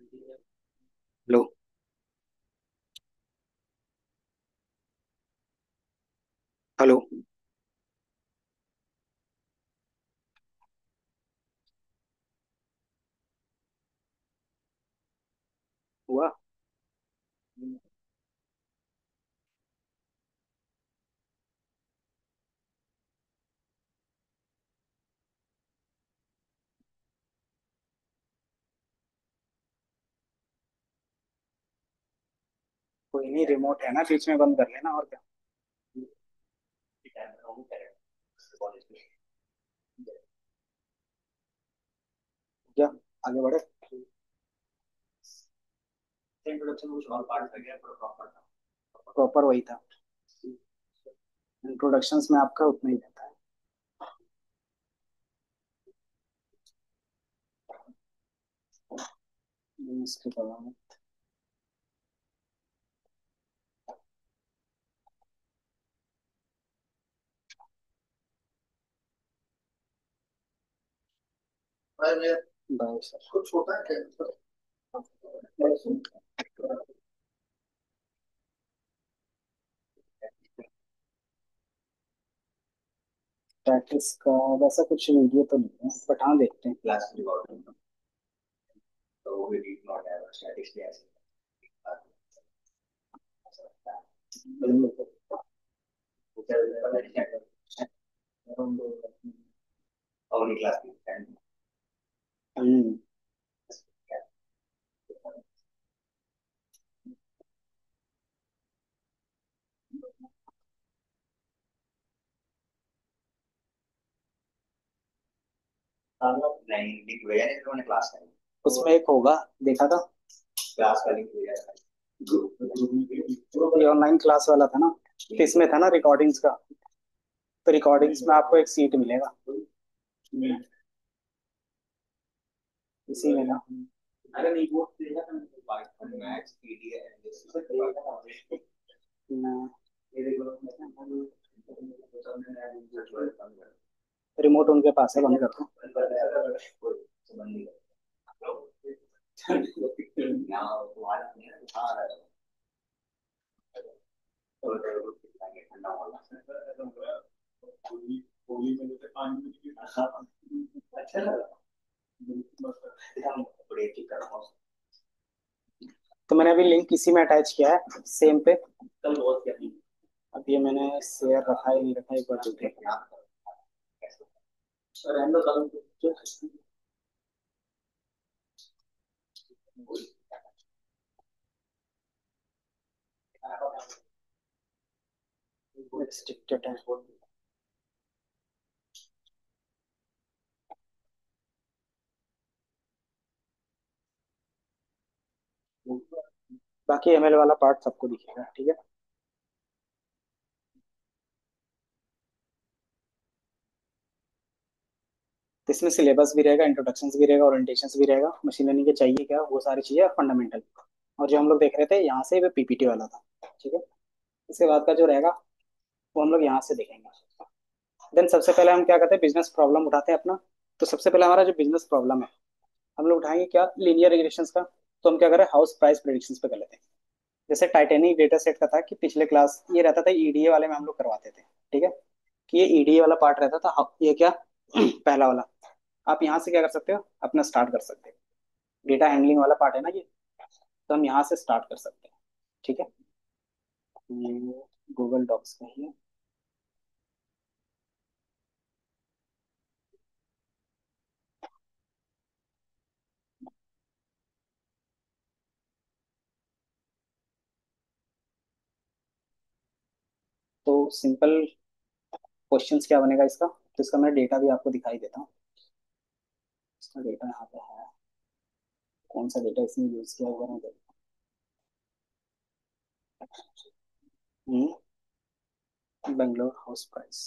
Hello. Hello. हुआ। कोई नहीं, रिमोट है ना, बीच में बंद कर लेना और क्या। क्या आगे बढ़े। इंट्रोडक्शन कुछ और पार्ट रह गया, प्रॉपर वही था। इंट्रोडक्शंस में आपका उतना ही रहता है। इसके अलावा बाय सर कुछ छोटा है क्या। प्रैक्टिस का वैसा कुछ वीडियो तो नहीं है, बट हाँ देखते हैं क्लास रिकॉर्डिंग। तो वो भी रीड नॉट है, स्टैटिक्स भी ऐसे और क्लास में नहीं लिंक भेजा नहीं उन्होंने क्लास का। उसमें एक होगा, देखा था। क्लास का लिंक भेजा था। ये ऑनलाइन क्लास वाला था ना, तो इसमें था ना रिकॉर्डिंग्स का। तो रिकॉर्डिंग्स में आपको एक सीट मिलेगा। हम्म, इसी में ना। अरे नहीं वो देगा था मैच पीडीएफ ना। रिमोट उनके पास है, बंद कर दो। अच्छा लगा। तो मैंने अभी लिंक इसी में अटैच किया है, सेम पे। कल बहुत किया। अब ये मैंने शेयर रखा है नहीं रखा है, एक बार देख लें। रिस्ट्रिक्टेड है। बाकी एमएल वाला पार्ट सबको दिखेगा, ठीक है। तो इसमें सिलेबस भी रहेगा, इंट्रोडक्शंस भी रहेगा, ओरिएंटेशंस भी रहेगा, मशीन लर्निंग के चाहिए क्या वो सारी चीजें फंडामेंटल। और जो हम लोग देख रहे थे यहाँ से, वो पीपीटी वाला था। ठीक है। इसके बाद का जो रहेगा वो हम लोग यहाँ से देखेंगे। देन सबसे पहले हम क्या करते हैं, बिजनेस प्रॉब्लम उठाते हैं अपना। तो सबसे पहले हमारा जो बिजनेस प्रॉब्लम है, हम लोग उठाएंगे क्या, लीनियर रिग्रेशंस का। तो हम क्या करें, हाउस प्राइस प्रेडिक्शंस पे कर लेते हैं। जैसे टाइटेनिक डेटा सेट का था कि पिछले क्लास ये रहता था, ईडीए वाले में हम लोग करवाते थे। ठीक है। कि ये ईडीए वाला पार्ट रहता था, अब ये क्या पहला वाला। आप यहाँ से क्या कर सकते हो, अपना स्टार्ट कर सकते हो। डेटा हैंडलिंग वाला पार्ट है ना ये, तो हम यहाँ से स्टार्ट कर सकते हैं। ठीक है। ये गूगल डॉक्स का ही है। तो सिंपल क्वेश्चंस क्या बनेगा इसका, तो इसका मैं डेटा भी आपको दिखाई देता हूँ। इसका डेटा यहाँ पे है। कौन सा डेटा इसमें यूज किया हुआ है। Bangalore house price.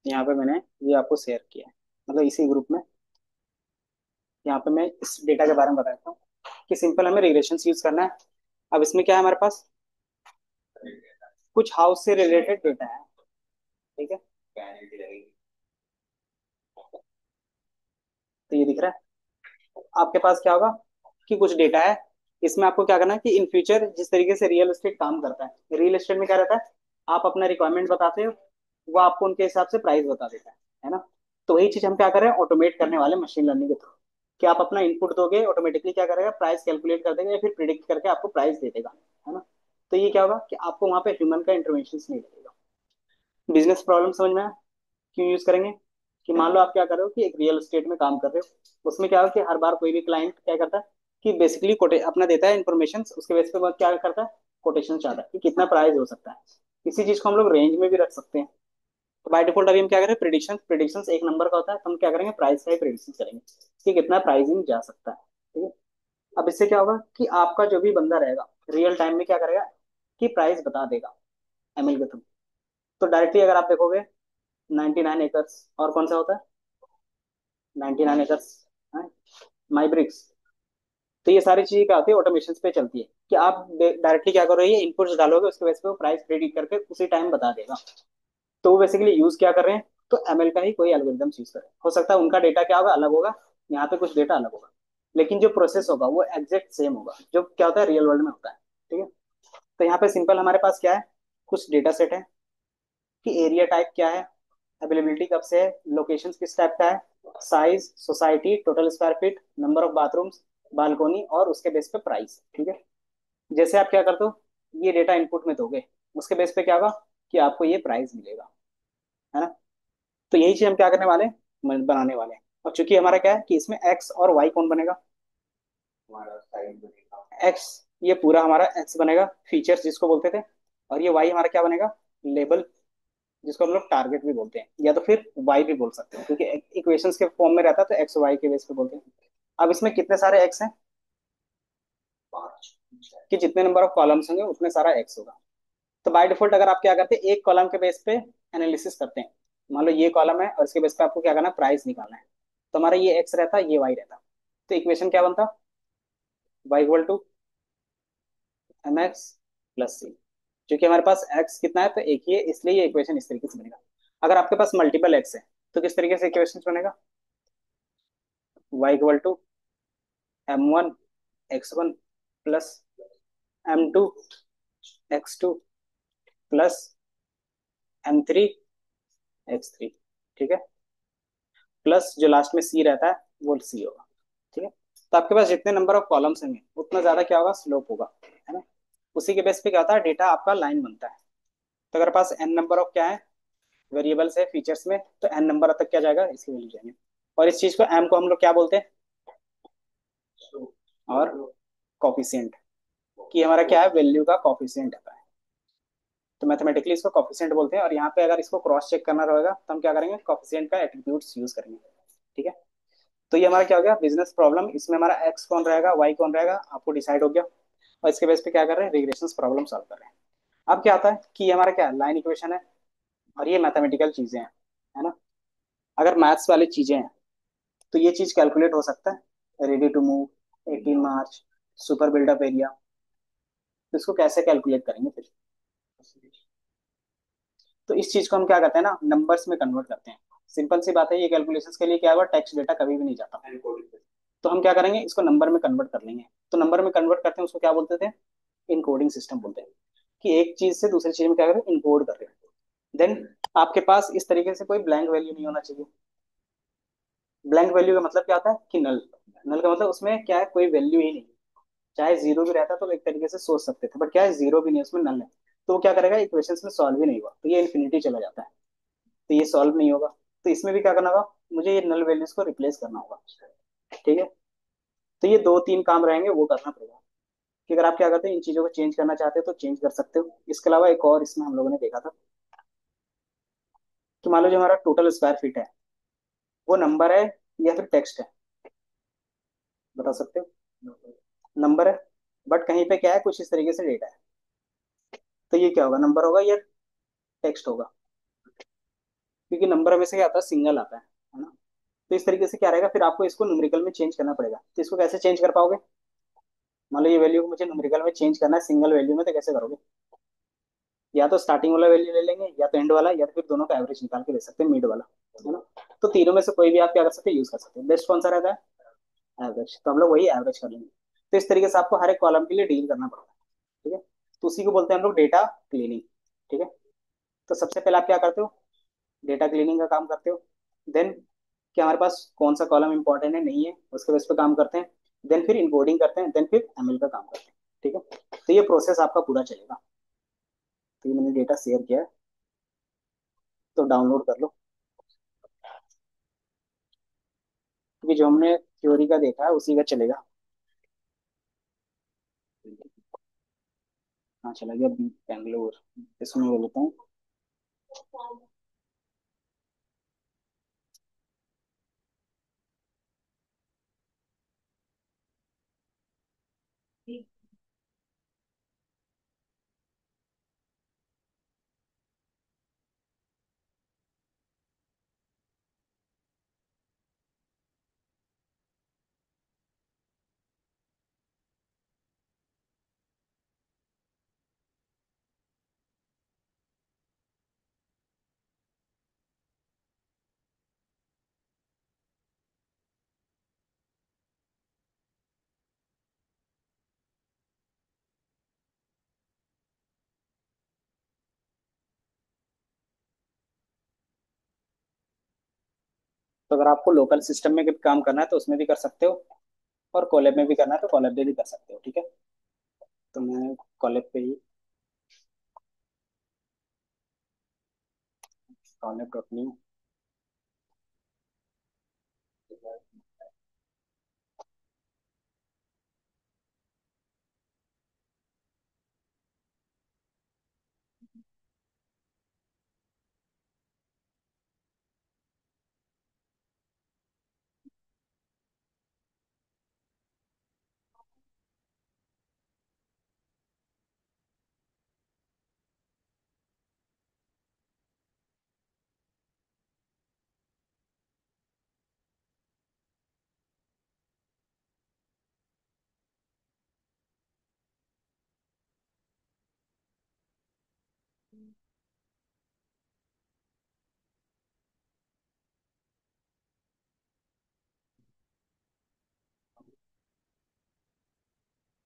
यहाँ पे मैंने ये आपको शेयर किया है, मतलब इसी ग्रुप में। यहाँ पे मैं इस डेटा के बारे में बताता हूँ कि सिंपल हमें रिग्रेशंस यूज करना है। अब इसमें क्या है हमारे पास, कुछ हाउस से रिलेटेड डेटा है, ठीक है। तो ये दिख रहा है आपके पास क्या होगा कि कुछ डेटा है। इसमें आपको क्या करना है कि इन फ्यूचर जिस तरीके से रियल एस्टेट काम करता है, रियल एस्टेट में क्या रहता है, आप अपना रिक्वायरमेंट बताते हो, वो आपको उनके हिसाब से प्राइस बता देता है ना। तो वही चीज हम क्या कर रहे हैं, ऑटोमेट करने वाले मशीन लर्निंग के थ्रू, कि आप अपना इनपुट दोगे, ऑटोमेटिकली क्या करेगा, प्राइस कैलकुलेट कर देगा या फिर प्रिडिक्ट करके आपको प्राइस दे देगा, है ना। तो ये क्या होगा कि आपको वहां पे ह्यूमन का इंटरवेंशन नहीं लगेगा। बिजनेस प्रॉब्लम समझ में आया क्यों यूज करेंगे, कि मान लो आप क्या कर रहे हो कि एक रियल एस्टेट में काम कर रहे हो, उसमें क्या हो कि हर बार कोई भी क्लाइंट क्या करता है कि बेसिकली कोटे अपना देता है इन्फॉर्मेशन, उसके बेस पे वो क्या करता है, कोटेशन चाहता है कि कितना प्राइस हो सकता है। इसी चीज को हम लोग रेंज में भी रख सकते हैं। तो बाय डिफॉल्ट अभी हम क्या करें, प्रिडिक्शन, प्रिडिक्शन एक नंबर का होता है, तो हम क्या करेंगे, प्राइस का ही प्रिडिक्शन करेंगे कि कितना प्राइसिंग जा सकता है, ठीक है। अब इससे क्या होगा कि आपका जो भी बंदा रहेगा रियल टाइम में क्या करेगा कि प्राइस बता देगा एमएल के थ्रू। तो डायरेक्टली अगर आप देखोगे 99 एकर्स, और कौन सा होता है 99 एकर्स, माइब्रिक्स। तो ये सारी चीजें क्या होती है, ऑटोमेशन पे चलती है कि आप डायरेक्टली क्या करो, ये इनपुट्स डालोगे, उसके बेस पे वो प्राइस प्रेडिक्ट करके उसी टाइम बता देगा। तो वो बेसिकली यूज क्या कर रहे हैं, तो एमएल का ही कोई एल्गोरिदम यूज करें, हो सकता है उनका डेटा क्या होगा, अलग होगा, यहाँ पे कुछ डेटा अलग होगा, लेकिन जो प्रोसेस होगा वो एग्जैक्ट सेम होगा जो क्या होता है रियल वर्ल्ड में होता है, ठीक है। तो यहाँ पे सिंपल हमारे पास क्या है, कुछ डेटा सेट है कि एरिया टाइप क्या है, अवेलेबिलिटी कब से है, लोकेशन किस टाइप का है, size, society, total square feet, number of bathrooms, balcony, और उसके बेस पे प्राइस, ठीक है। जैसे आप क्या करते हो, ये डेटा इनपुट में दोगे, उसके बेस पे क्या होगा कि आपको ये प्राइस मिलेगा, है ना। तो यही चीज हम क्या करने वाले हैं, बनाने वाले हैं। और चूंकि हमारा क्या है कि इसमें एक्स और वाई कौन बनेगा, एक्स, ये पूरा हमारा एक्स बनेगा, फीचर्स जिसको बोलते थे, और ये वाई हमारा क्या बनेगा, लेबल, जिसको हम लोग टारगेट भी बोलते हैं, या तो फिर वाई भी बोल सकते हैं, क्योंकि इक्वेशंस के फॉर्म में रहता है तो एक्स वाई के बेस पे बोलते हैं। अब इसमें कितने सारे एक्स हैं, कि जितने नंबर ऑफ कॉलम्स होंगे उतने सारा एक्स होगा। तो बाय डिफॉल्ट अगर आप क्या करते हैं, एक कॉलम के बेस पे एनालिसिस करते हैं, मान लो ये कॉलम है और इसके बेस पे आपको क्या करना है, प्राइस निकालना है। तो हमारा ये एक्स रहता, ये वाई रहता। तो इक्वेशन क्या बनता, y equal to m x plus c. क्योंकि हमारे पास एक्स कितना है तो एक ही है, इसलिए ये इक्वेशन इस तरीके से बनेगा। अगर आपके पास मल्टीपल एक्स है तो किस तरीके से इक्वेशन बनेगा, y equal to m1 x1 plus m2 x2 plus m3 x3, ठीक है। प्लस जो लास्ट में सी रहता है वो सी होगा, ठीक है। तो आपके पास जितने नंबर ऑफ कॉलम्स होंगे उतना ज्यादा क्या होगा, स्लोप होगा, है ना। उसी के बेस पे क्या होता है, डेटा आपका लाइन बनता है। तो अगर पास एन नंबर ऑफ क्या है, वेरिएबल्स है फीचर्स में, तो एन नंबर तक क्या जाएगा, इसकी वैल्यू जाएंगे। और इस चीज को एम को हम लोग क्या बोलते हैं, और कॉफिशिएंट, कि हमारा क्या है, वैल्यू का कॉफिशिएंट है। तो मैथमेटिकली इसको कॉफिशिएंट बोलते हैं। और यहाँ पे अगर इसको क्रॉस चेक करना रहेगा तो हम क्या करेंगे, कॉफिशिएंट का एट्रीब्यूट्स यूज करेंगे, ठीक है। तो ये हमारा क्या हो गया, बिजनेस प्रॉब्लम। इसमें हमारा एक्स कौन रहेगा, वाई कौन रहेगा, आपको डिसाइड हो गया। और इसके बेस पे क्या कर रहे हैं, रिग्रेशन प्रॉब्लम सॉल्व कर रहे हैं। अब क्या होता है कि ये हमारा क्या लाइन इक्वेशन है, और ये मैथमेटिकल चीजें हैं, है ना। अगर मैथ्स वाली चीजें हैं तो ये चीज कैलकुलेट हो सकता है, ready to move, 18 March, super buildup area. तो इसको कैसे कैलकुलेट करेंगे फिर, तो इस चीज को हम क्या करते हैं ना, नंबर्स में कन्वर्ट करते हैं। सिंपल सी बात है, ये कैलकुलेशंस के लिए क्या होगा, टेक्स्ट डेटा कभी भी नहीं जाता। तो हम क्या करेंगे, इसको नंबर में कन्वर्ट कर लेंगे। तो नंबर में कन्वर्ट करते हैं, उसको क्या बोलते थे, इनकोडिंग सिस्टम बोलते हैं। कि एक चीज से दूसरी चीज में क्या करें, इनकोड कर रहे हैं। देन आपके पास इस तरीके से कोई ब्लैंक वैल्यू नहीं होना चाहिए। ब्लैंक वैल्यू का मतलब क्या होता है कि नल। नल का मतलब उसमें क्या है, कोई वैल्यू ही नहीं। चाहे जीरो भी रहता तो एक तरीके से सोच सकते थे, बट क्या है, जीरो भी नहीं, उसमें नल है। तो वो क्या करेगा, इक्वेशंस में सॉल्व ही नहीं हुआ, तो ये इन्फिनिटी चला जाता है। तो ये सॉल्व नहीं होगा। तो इसमें भी क्या करना होगा, मुझे ये नल वैल्यूज को रिप्लेस करना होगा, ठीक है। तो ये दो तीन काम रहेंगे, वो करना पड़ेगा। कि अगर आप क्या करते हैं, इन चीजों को चेंज करना चाहते हो तो चेंज कर सकते हो। इसके अलावा एक और इसमें हम लोगों ने देखा था कि मान लो जो हमारा टोटल स्क्वायर फीट है, वो नंबर है या फिर टेक्स्ट है, बता सकते हो, नंबर है, बट कहीं पे क्या है, कुछ इस तरीके से डेटा है। तो ये क्या होगा, नंबर होगा या टेक्स्ट होगा, क्योंकि नंबर हमेशा क्या आता है, सिंगल आता है ना। तो इस तरीके से क्या रहेगा, फिर आपको इसको न्यूमेरिकल में चेंज करना पड़ेगा। तो इसको कैसे चेंज कर पाओगे? मान लो ये वैल्यू को मुझे न्यूमेरिकल में चेंज करना है सिंगल वैल्यू में, तो कैसे करोगे? या तो स्टार्टिंग वाला वैल्यू ले लेंगे, या तो एंड वाला, या तो फिर दोनों का एवरेज निकाल के ले सकते हैं, मिड वाला, है ना। तो तीनों में से कोई भी आप क्या कर सकते हैं, यूज कर सकते हैं। बेस्ट कौन सा रहता है? एवरेज। तो हम लोग वही एवरेज कर लेंगे। तो इस तरीके से आपको हर एक कॉलम के लिए डील करना पड़ता है। ठीक है। तो उसी को बोलते हैं हम लोग डेटा क्लीनिंग। ठीक है। तो सबसे पहले आप क्या करते हो, डेटा क्लीनिंग का काम करते हो। देन कि हमारे पास कौन सा कॉलम इंपॉर्टेंट है नहीं है, उसके बेस पे काम करते हैं। देन फिर इनकोडिंग करते हैं, देन फिर एमएल का काम करते हैं। ठीक है। तो ये प्रोसेस आपका पूरा चलेगा। तो ये मैंने डेटा शेयर किया है, तो डाउनलोड कर लो। क्योंकि जो हमने थ्योरी का देखा है उसी का चलेगा। हाँ चला गया, बी बेंगलोर। इसमें बोल लेता हूँ। तो अगर आपको लोकल सिस्टम में काम करना है तो उसमें भी कर सकते हो, और कॉलेब में भी करना है तो कॉलेब में भी कर सकते हो। ठीक है। तो मैं कॉलेब पे ही, कॉलेब डॉट न्यू,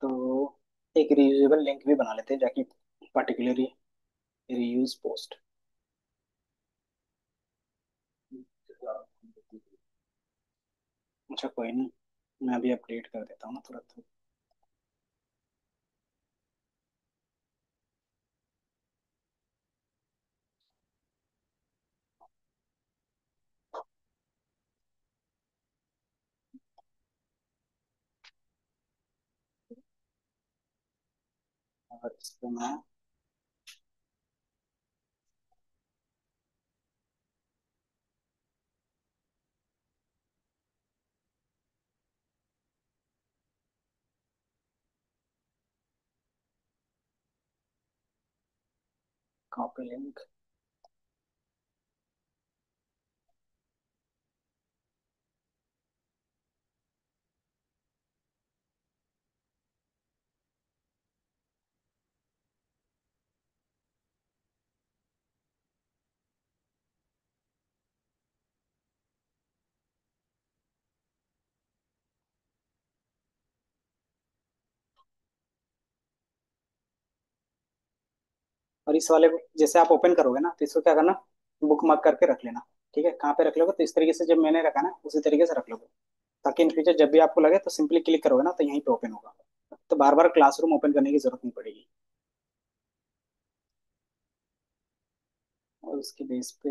तो एक रीयूजेबल लिंक भी बना लेते हैं जाकि पर्टिकुलरली रीयूज पोस्ट। अच्छा कोई नहीं, मैं अभी अपडेट कर देता हूँ ना तुरंत। और इस पे मैं कॉपी लिंक। और इस वाले को जैसे आप ओपन करोगे ना, तो इसको क्या करना, बुक मार्क करके रख लेना। ठीक है। कहाँ पे रख लोगे, तो इस तरीके से जब मैंने रखा ना उसी तरीके से रख लोगे, ताकि इन फ्यूचर जब भी आपको लगे तो सिंपली क्लिक करोगे ना तो यहीं पे ओपन होगा। तो बार बार क्लासरूम ओपन करने की जरूरत नहीं पड़ेगी। और उसके बेस पे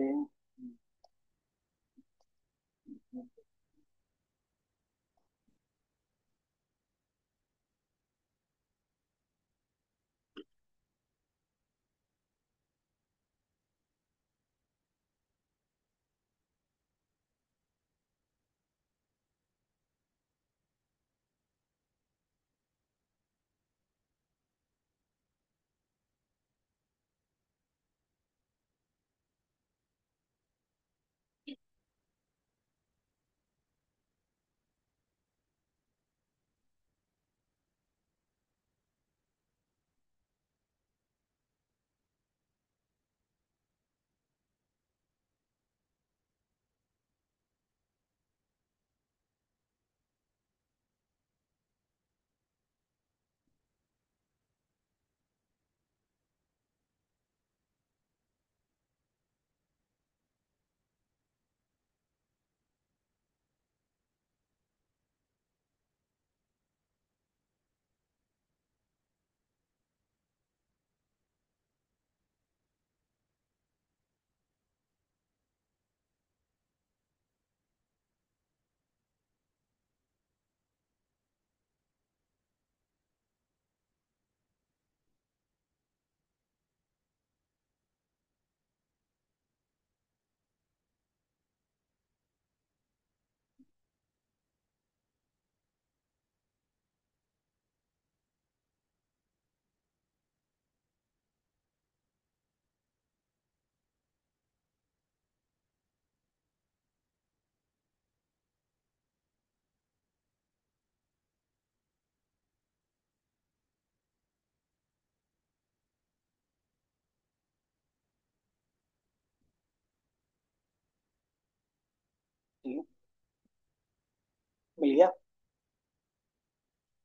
मिल गया।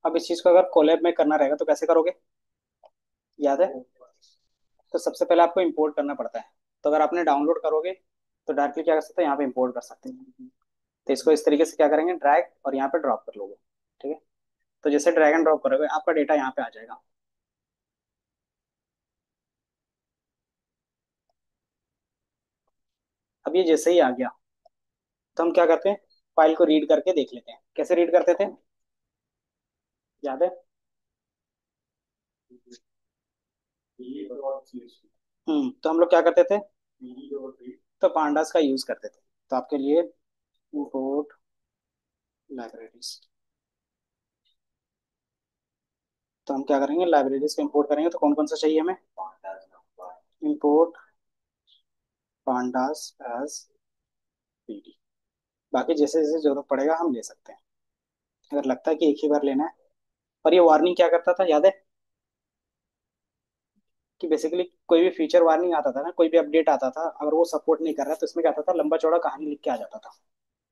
अब इस चीज को अगर कोलैब में करना रहेगा तो कैसे करोगे, याद है? तो सबसे पहले आपको इंपोर्ट करना पड़ता है। तो अगर आपने डाउनलोड करोगे तो डायरेक्टली क्या कर सकते हैं, यहाँ पे इंपोर्ट कर सकते हैं। तो इसको इस तरीके से क्या करेंगे, ड्रैग और यहाँ पे ड्रॉप कर लोगे। ठीक है। तो जैसे ड्रैग एंड ड्रॉप करोगे आपका डेटा यहाँ पे आ जाएगा। अब ये जैसे ही आ गया तो हम क्या करते हैं, फाइल को रीड करके देख लेते हैं। कैसे रीड करते थे, याद है? तो हम लोग क्या करते थे, तो पांडास का यूज करते थे। तो आपके लिए इंपोर्ट लाइब्रेरीज, तो हम क्या करेंगे, लाइब्रेरीज को इंपोर्ट करेंगे। तो कौन कौन सा चाहिए हमें, इंपोर्ट पांडास एज पीडी। बाकी जैसे जैसे जरूरत पड़ेगा हम ले सकते हैं, अगर लगता है कि एक ही बार लेना है। और ये वार्निंग क्या करता था, याद है? कि बेसिकली कोई भी फीचर वार्निंग आता था ना, कोई भी अपडेट आता था, अगर वो सपोर्ट नहीं कर रहा तो इसमें क्या आता था, लंबा चौड़ा कहानी लिख के आ जाता था।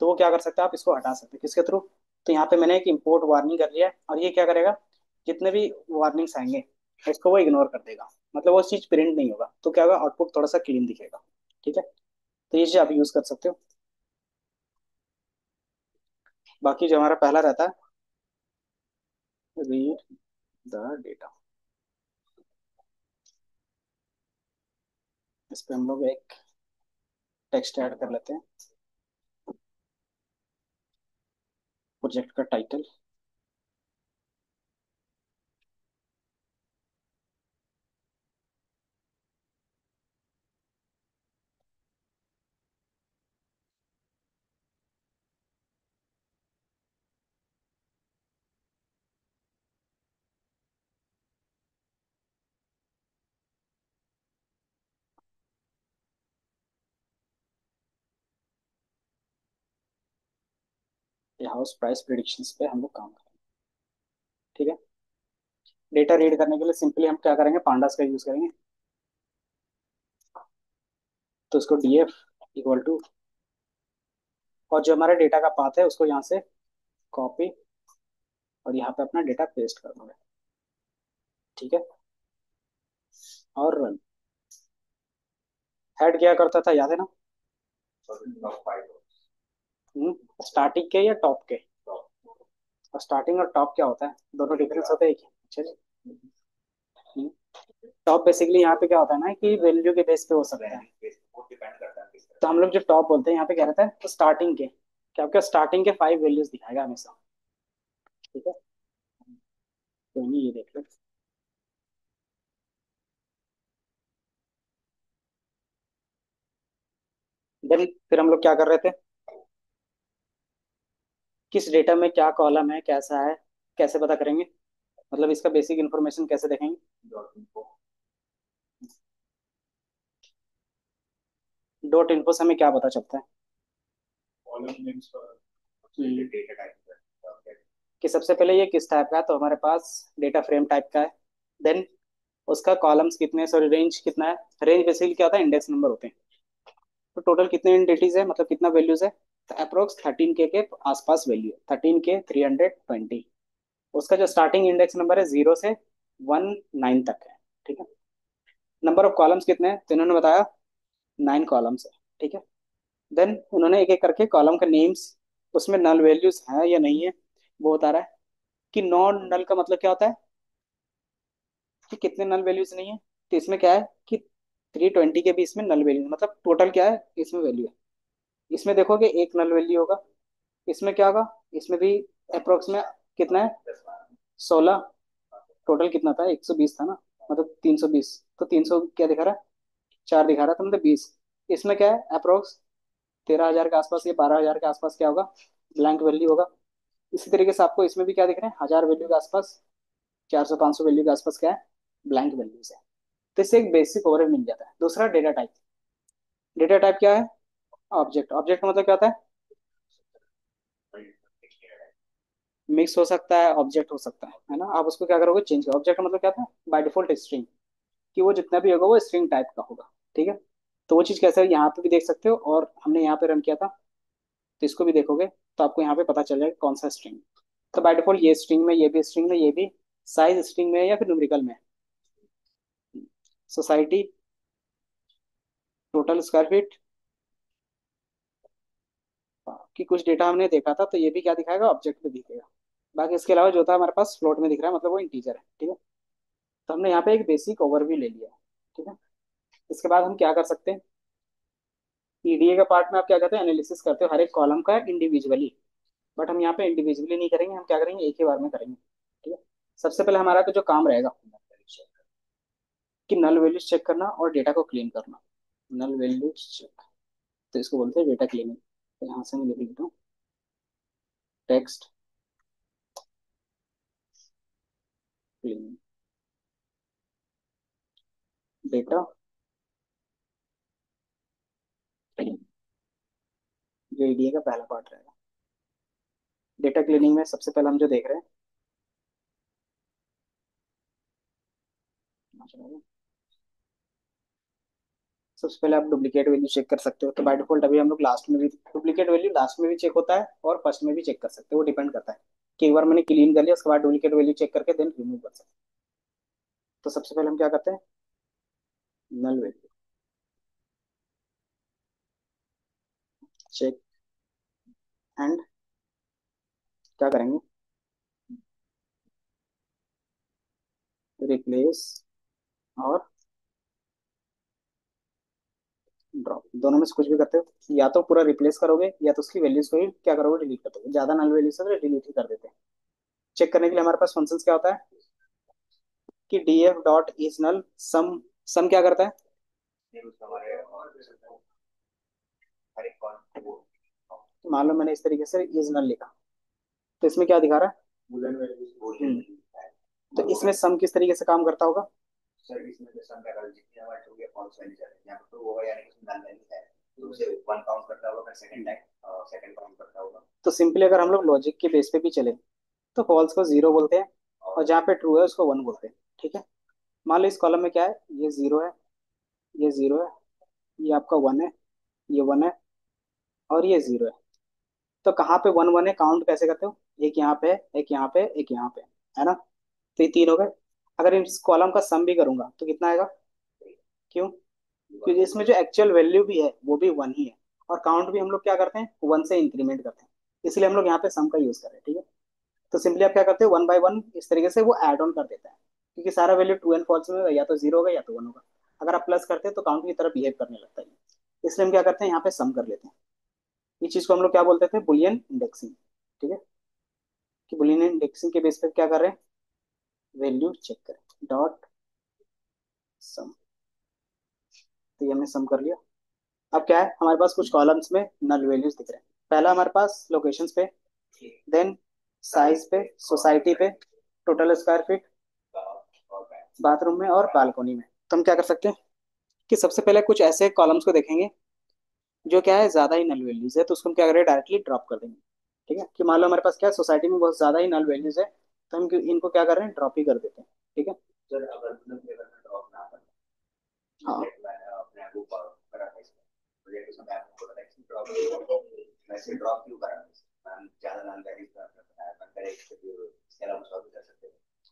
तो वो क्या कर सकते हैं, आप इसको हटा सकते हैं किसके थ्रू। तो यहाँ पे मैंने एक इंपोर्ट वार्निंग कर लिया है, और ये क्या करेगा, जितने भी वार्निंग्स आएंगे इसको वो इग्नोर कर देगा। मतलब वो चीज प्रिंट नहीं होगा, तो क्या होगा, आउटपुट थोड़ा सा क्लीन दिखेगा। ठीक है। तो ये चीज आप यूज कर सकते हो। बाकी जो हमारा पहला रहता है, रीड द डेटा, इस पे हम लोग एक टेक्स्ट ऐड कर लेते हैं, प्रोजेक्ट का टाइटल। ये हाउस प्राइस प्रिडिक्शंस पे हम लोग काम करेंगे। ठीक है। डेटा रीड करने के लिए सिंपली हम क्या करेंगे, पांडास का यूज करेंगे। तो उसको डीएफ इक्वल टू, और जो हमारे डेटा का पाथ है उसको यहाँ से कॉपी और यहाँ पे अपना डेटा पेस्ट कर दोगे। ठीक है। और रन। हेड क्या करता था, याद है ना? स्टार्टिंग के या टॉप के? और स्टार्टिंग और टॉप क्या होता है, दोनों डिफरेंस होते हैं क्या? अच्छा जी। टॉप बेसिकली यहाँ पे क्या होता है ना, कि वैल्यू के बेस पे हो सकता है। तो हम लोग जो टॉप बोलते हैं यहाँ पे क्या रहता है, तो स्टार्टिंग के, क्या आपका स्टार्टिंग के 5 वैल्यूज दिखाएगा हमेशा। ठीक है। तो नहीं, ये देख लो। देन फिर हम लोग क्या कर रहे थे, किस डेटा में क्या कॉलम है, कैसा है, कैसे पता करेंगे, मतलब इसका बेसिक इन्फॉर्मेशन कैसे देखेंगे। डॉट इन्फो से हमें क्या पता चलता है, कि सबसे पहले ये किस टाइप का है, तो हमारे पास डेटा फ्रेम टाइप का है। देन उसका कॉलम्स कितने, सॉरी रेंज कितना है। रेंज बेसिकली क्या होता है, इंडेक्स नंबर होते हैं। तो टोटल कितने एंटिटीज है, मतलब कितना वैल्यूज है, तो अप्रोक्स 13K के आसपास वैल्यू है, 13K 320। उसका जो स्टार्टिंग इंडेक्स नंबर है 0 से 19 तक है। ठीक है। नंबर ऑफ कॉलम्स कितने हैं, तो इन्होंने बताया 9 कॉलम्स है। ठीक है। देन उन्होंने एक एक करके कॉलम का नेम्स, उसमें नल वैल्यूज हैं या नहीं है वो बता रहा है। कि नॉन नल का मतलब क्या होता है, कि कितने नल वैल्यूज नहीं है। तो इसमें क्या है कि 320 के भी इसमें नल वैल्यू, मतलब टोटल क्या है इसमें वैल्यू है। इसमें देखोगे एक नल वैल्यू होगा, इसमें क्या होगा, इसमें भी अप्रोक्स में कितना है, 16। टोटल कितना था, 120 था ना, मतलब 320। तो 300 क्या दिखा रहा है, 4 दिखा रहा था, मतलब 20। इसमें क्या है, अप्रोक्स 13,000 के आसपास या 12,000 के आसपास क्या होगा, ब्लैंक वैल्यू होगा। इसी तरीके से आपको इसमें भी क्या दिख रहे हैं, 1000 वैल्यू के आसपास, 400 500 वैल्यू के आसपास क्या है, ब्लैंक वैल्यूज है। तो इससे एक बेसिक ओवरव्यू मिल जाता है। दूसरा डेटा टाइप। डेटा टाइप क्या है, ऑब्जेक्ट। ऑब्जेक्ट मतलब क्या होता है, मिक्स हो सकता है, ऑब्जेक्ट हो सकता है ना। आप उसको क्या करोगे, चेंज करो। ऑब्जेक्ट मतलब क्या था, बाय डिफॉल्ट स्ट्रिंग, कि वो जितना भी होगा वो स्ट्रिंग टाइप का होगा। ठीक है। तो वो चीज़ कैसे है, यहाँ पे भी देख सकते हो, और हमने यहाँ पे रन किया था, तो इसको भी देखोगे तो आपको यहाँ पे पता चल जाएगा कौन सा स्ट्रिंग। तो बाय डिफॉल्ट ये स्ट्रिंग में, ये भी स्ट्रिंग में, ये भी साइज स्ट्रिंग में है या फिर न्यूमेरिकल में। सोसाइटी, टोटल स्क्वायर फीट की कुछ डेटा हमने देखा था, तो ये भी क्या दिखाएगा, ऑब्जेक्ट में दिखेगा। बाकी इसके अलावा जो था हमारे पास फ्लोट में दिख रहा है, मतलब वो इंटीजर है, ठीक है। तो हमने यहाँ पे एक बेसिक ओवरव्यू ले लिया है, ठीक है। इसके बाद हम क्या कर सकते हैं, ईडीए का पार्ट में आप क्या करते हैं, एनालिसिस करते हो हर एक कॉलम का इंडिविजुअली। बट हम यहाँ पे इंडिविजुअली नहीं करेंगे, हम क्या करेंगे, एक ही बार में करेंगे, ठीक है। सबसे पहले हमारा जो काम रहेगा कि नल वैल्यूज चेक करना और डेटा को क्लीन करना। नल वैल्यूज चेक, तो इसको बोलते हैं डेटा क्लीनिंग। तो यहाँ से मैं लिख देता हूँ टेक्स्ट क्लीनिंग डेटा। जो ईडीए का पहला पार्ट रहेगा, डेटा क्लीनिंग में सबसे पहले हम जो देख रहे हैं, सबसे पहले आप डुप्लीकेट वैल्यू चेक कर सकते हो। तो बाय डिफॉल्ट अभी हम लोग लास्ट में भी, डुप्लीकेट वैल्यू लास्ट में भी चेक होता है और फर्स्ट में भी चेक कर सकते हो, वो डिपेंड करता है कि एक बार मैंने क्लीन कर लिया उसके बाद डुप्लीकेट वैल्यू चेक करके देन रिमूव कर सकते हैं। तो सबसे पहले हम क्या करते हैं, नल वैल्यू चेक एंड क्या करेंगे, रिप्लेस और ड्रॉप, दोनों में से कुछ भी करते हो। या तो पूरा रिप्लेस करोगे या तो उसकी वैल्यूज को ही क्या करोगे, डिलीट कर दोगे। ज्यादा नल वैल्यूज है तो डिलीट ही कर देते हैं। चेक करने के लिए हमारे पास फंक्शन क्या होता है कि df डॉट इज नल सम। सम क्या करता है, मान लो मैंने इस तरीके से इज नल लिखा, तो इसमें क्या दिखा रहा है, हम्म, तो इसमें सम किस तरीके से काम करता होगा। तो सिंपली अगर हम लोग लॉजिक के बेस पे भी चले तो फॉल्स को जीरो बोलते हैं और जहाँ पे ट्रू है उसको वन बोलते हैं, ठीक है। मान लो इस कॉलम में क्या है, ये जीरो है, ये जीरो है, ये आपका वन है, ये वन है और ये जीरो है। तो कहाँ पे वन वन है, काउंट कैसे करते हो, एक यहाँ पे, एक यहाँ पे, एक यहाँ पे, है ना। तो ये तीन हो गए। अगर इस कॉलम का सम भी करूंगा तो कितना आएगा, क्यों, क्योंकि इसमें जो एक्चुअल वैल्यू भी है वो भी वन ही है। और काउंट भी हम लोग क्या करते हैं, वन से इंक्रीमेंट करते हैं, इसलिए हम लोग यहाँ पे सम का यूज कर रहे हैं, ठीक है। तो सिंपली आप क्या करते हैं, वन बाय वन इस तरीके से वो एड ऑन कर देता है, क्योंकि सारा वैल्यू ट्रू एंड फॉल्स में होगा, या तो जीरो होगा या तो वन होगा। अगर आप प्लस करते हैं तो काउंट की तरह बिहेव करने लगता है, इसलिए हम क्या करते हैं, यहाँ पे सम कर लेते हैं। इस चीज को हम लोग क्या बोलते थे, बुलियन इंडेक्सिंग, ठीक है। कि बुलियन इंडेक्सिंग के बेस पे क्या कर रहे हैं, वैल्यू चेक करें डॉट सम। तो ये हमने सम कर लिया। अब क्या है, हमारे पास कुछ कॉलम्स में नल वैल्यूज दिख रहे हैं। पहला हमारे पास लोकेशंस पे, देन साइज पे, सोसाइटी पे, टोटल स्क्वायर फीट, बाथरूम में और बालकोनी में। तो हम क्या कर सकते हैं कि सबसे पहले कुछ ऐसे कॉलम्स को देखेंगे जो क्या है, ज्यादा ही नल वैल्यूज है, तो उसको हम क्या करें, डायरेक्टली ड्रॉप कर देंगे, ठीक है। कि मान लो हमारे पास क्या है, सोसाइटी में बहुत ज्यादा ही नल वैल्यूज है, तो हम इनको क्या कर रहे हैं, ड्रॉप ही कर देते हैं, ठीक है। हाँ,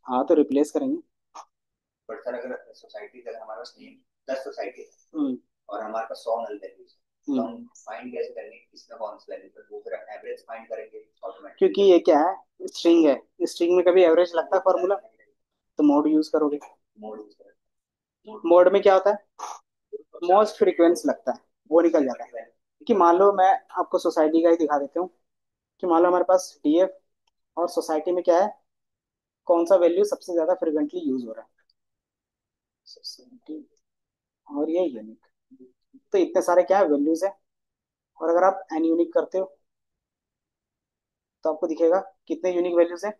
हाँ तो रिप्लेस करेंगे। हम्म, क्योंकि ये क्या है, स्ट्रिंग है, स्ट्रिंग में कभी एवरेज लगता है फॉर्मूला, तो मोड यूज करोगे। मोड में क्या होता है, मोस्ट फ्रीक्वेंस लगता है, वो निकल जाता है। कि मान लो मैं आपको सोसाइटी का ही दिखा देता हूँ, कि मान लो हमारे पास डीएफ और सोसाइटी में क्या है, कौन सा वैल्यू सबसे ज्यादा फ्रिक्वेंटली यूज हो रहा है, सोसाइटी और ये यूनिक। तो इतने सारे क्या है वैल्यूज है, और अगर आप एन यूनिक करते हो तो आपको दिखेगा कितने यूनिक वैल्यूज है।